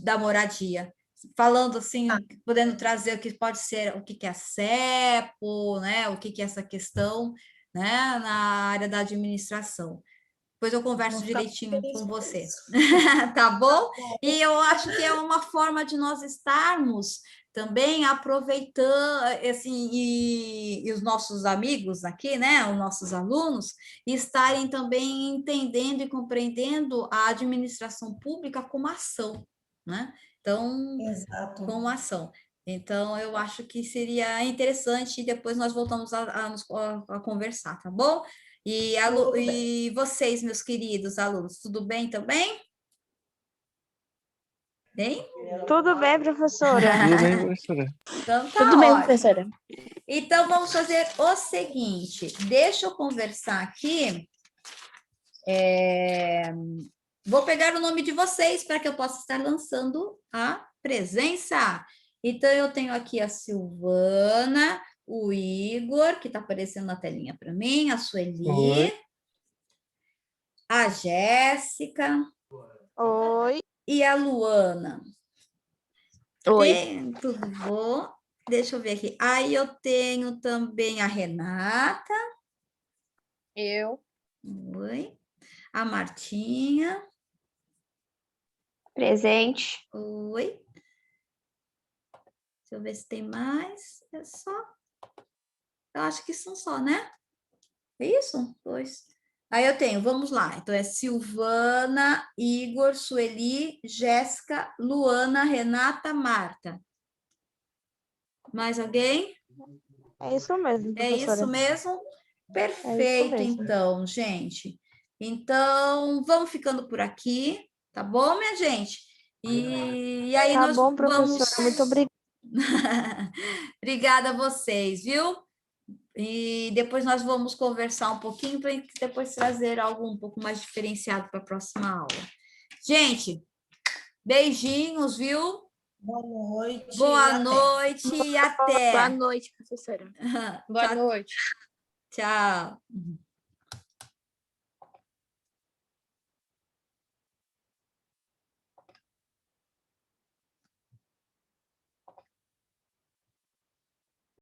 [SPEAKER 1] da moradia. Falando assim, podendo trazer o que pode ser, o que é a CEPO, né? O que é essa questão, né? Na área da administração. Depois eu converso direitinho com você, tá bom? E eu acho que é uma forma de nós estarmos também aproveitando, assim, e os nossos amigos aqui, né, os nossos alunos, estarem também entendendo e compreendendo a administração pública como ação, né? Então,
[SPEAKER 2] Exato.
[SPEAKER 1] como ação. Então, eu acho que seria interessante e depois nós voltamos a conversar, tá bom? E vocês, meus queridos alunos, tudo bem também? Bem?
[SPEAKER 4] Tudo bem, professora?
[SPEAKER 5] Tudo bem, professora?
[SPEAKER 1] Então, tá
[SPEAKER 3] Tudo bem,
[SPEAKER 1] ótimo.
[SPEAKER 3] professora.
[SPEAKER 1] Então, vamos fazer o seguinte, deixa eu conversar aqui, vou pegar o nome de vocês para que eu possa estar lançando a presença. Então, eu tenho aqui a Silvana, o Igor, que está aparecendo na telinha para mim, a Sueli,
[SPEAKER 5] Oi.
[SPEAKER 1] a Jéssica
[SPEAKER 4] Oi.
[SPEAKER 1] e a Luana.
[SPEAKER 3] Oi.
[SPEAKER 1] Tudo bom? Deixa eu ver aqui. Aí eu tenho também a Renata.
[SPEAKER 3] Eu.
[SPEAKER 1] Oi. A Martinha.
[SPEAKER 4] Presente.
[SPEAKER 1] Oi. Deixa eu ver se tem mais. É só. Eu acho que são só, né? É isso? Dois. Aí eu tenho, vamos lá. Então é Silvana, Igor, Sueli, Jéssica, Luana, Renata, Marta. Mais alguém?
[SPEAKER 4] É isso mesmo,
[SPEAKER 1] É
[SPEAKER 4] professora.
[SPEAKER 1] isso mesmo? Perfeito,
[SPEAKER 4] mesmo.
[SPEAKER 1] então, gente. Então, vamos ficando por aqui, tá bom, minha gente? E aí
[SPEAKER 4] Tá
[SPEAKER 1] nós
[SPEAKER 4] bom, professora.
[SPEAKER 1] vamos...
[SPEAKER 4] Muito obrigada.
[SPEAKER 1] Obrigada a vocês, viu? E depois nós vamos conversar um pouquinho para depois trazer algo um pouco mais diferenciado para a próxima aula. Gente, beijinhos, viu?
[SPEAKER 2] Boa noite.
[SPEAKER 1] Boa
[SPEAKER 2] Até.
[SPEAKER 1] noite e até.
[SPEAKER 3] Boa noite, professora. Boa noite.
[SPEAKER 1] Tchau.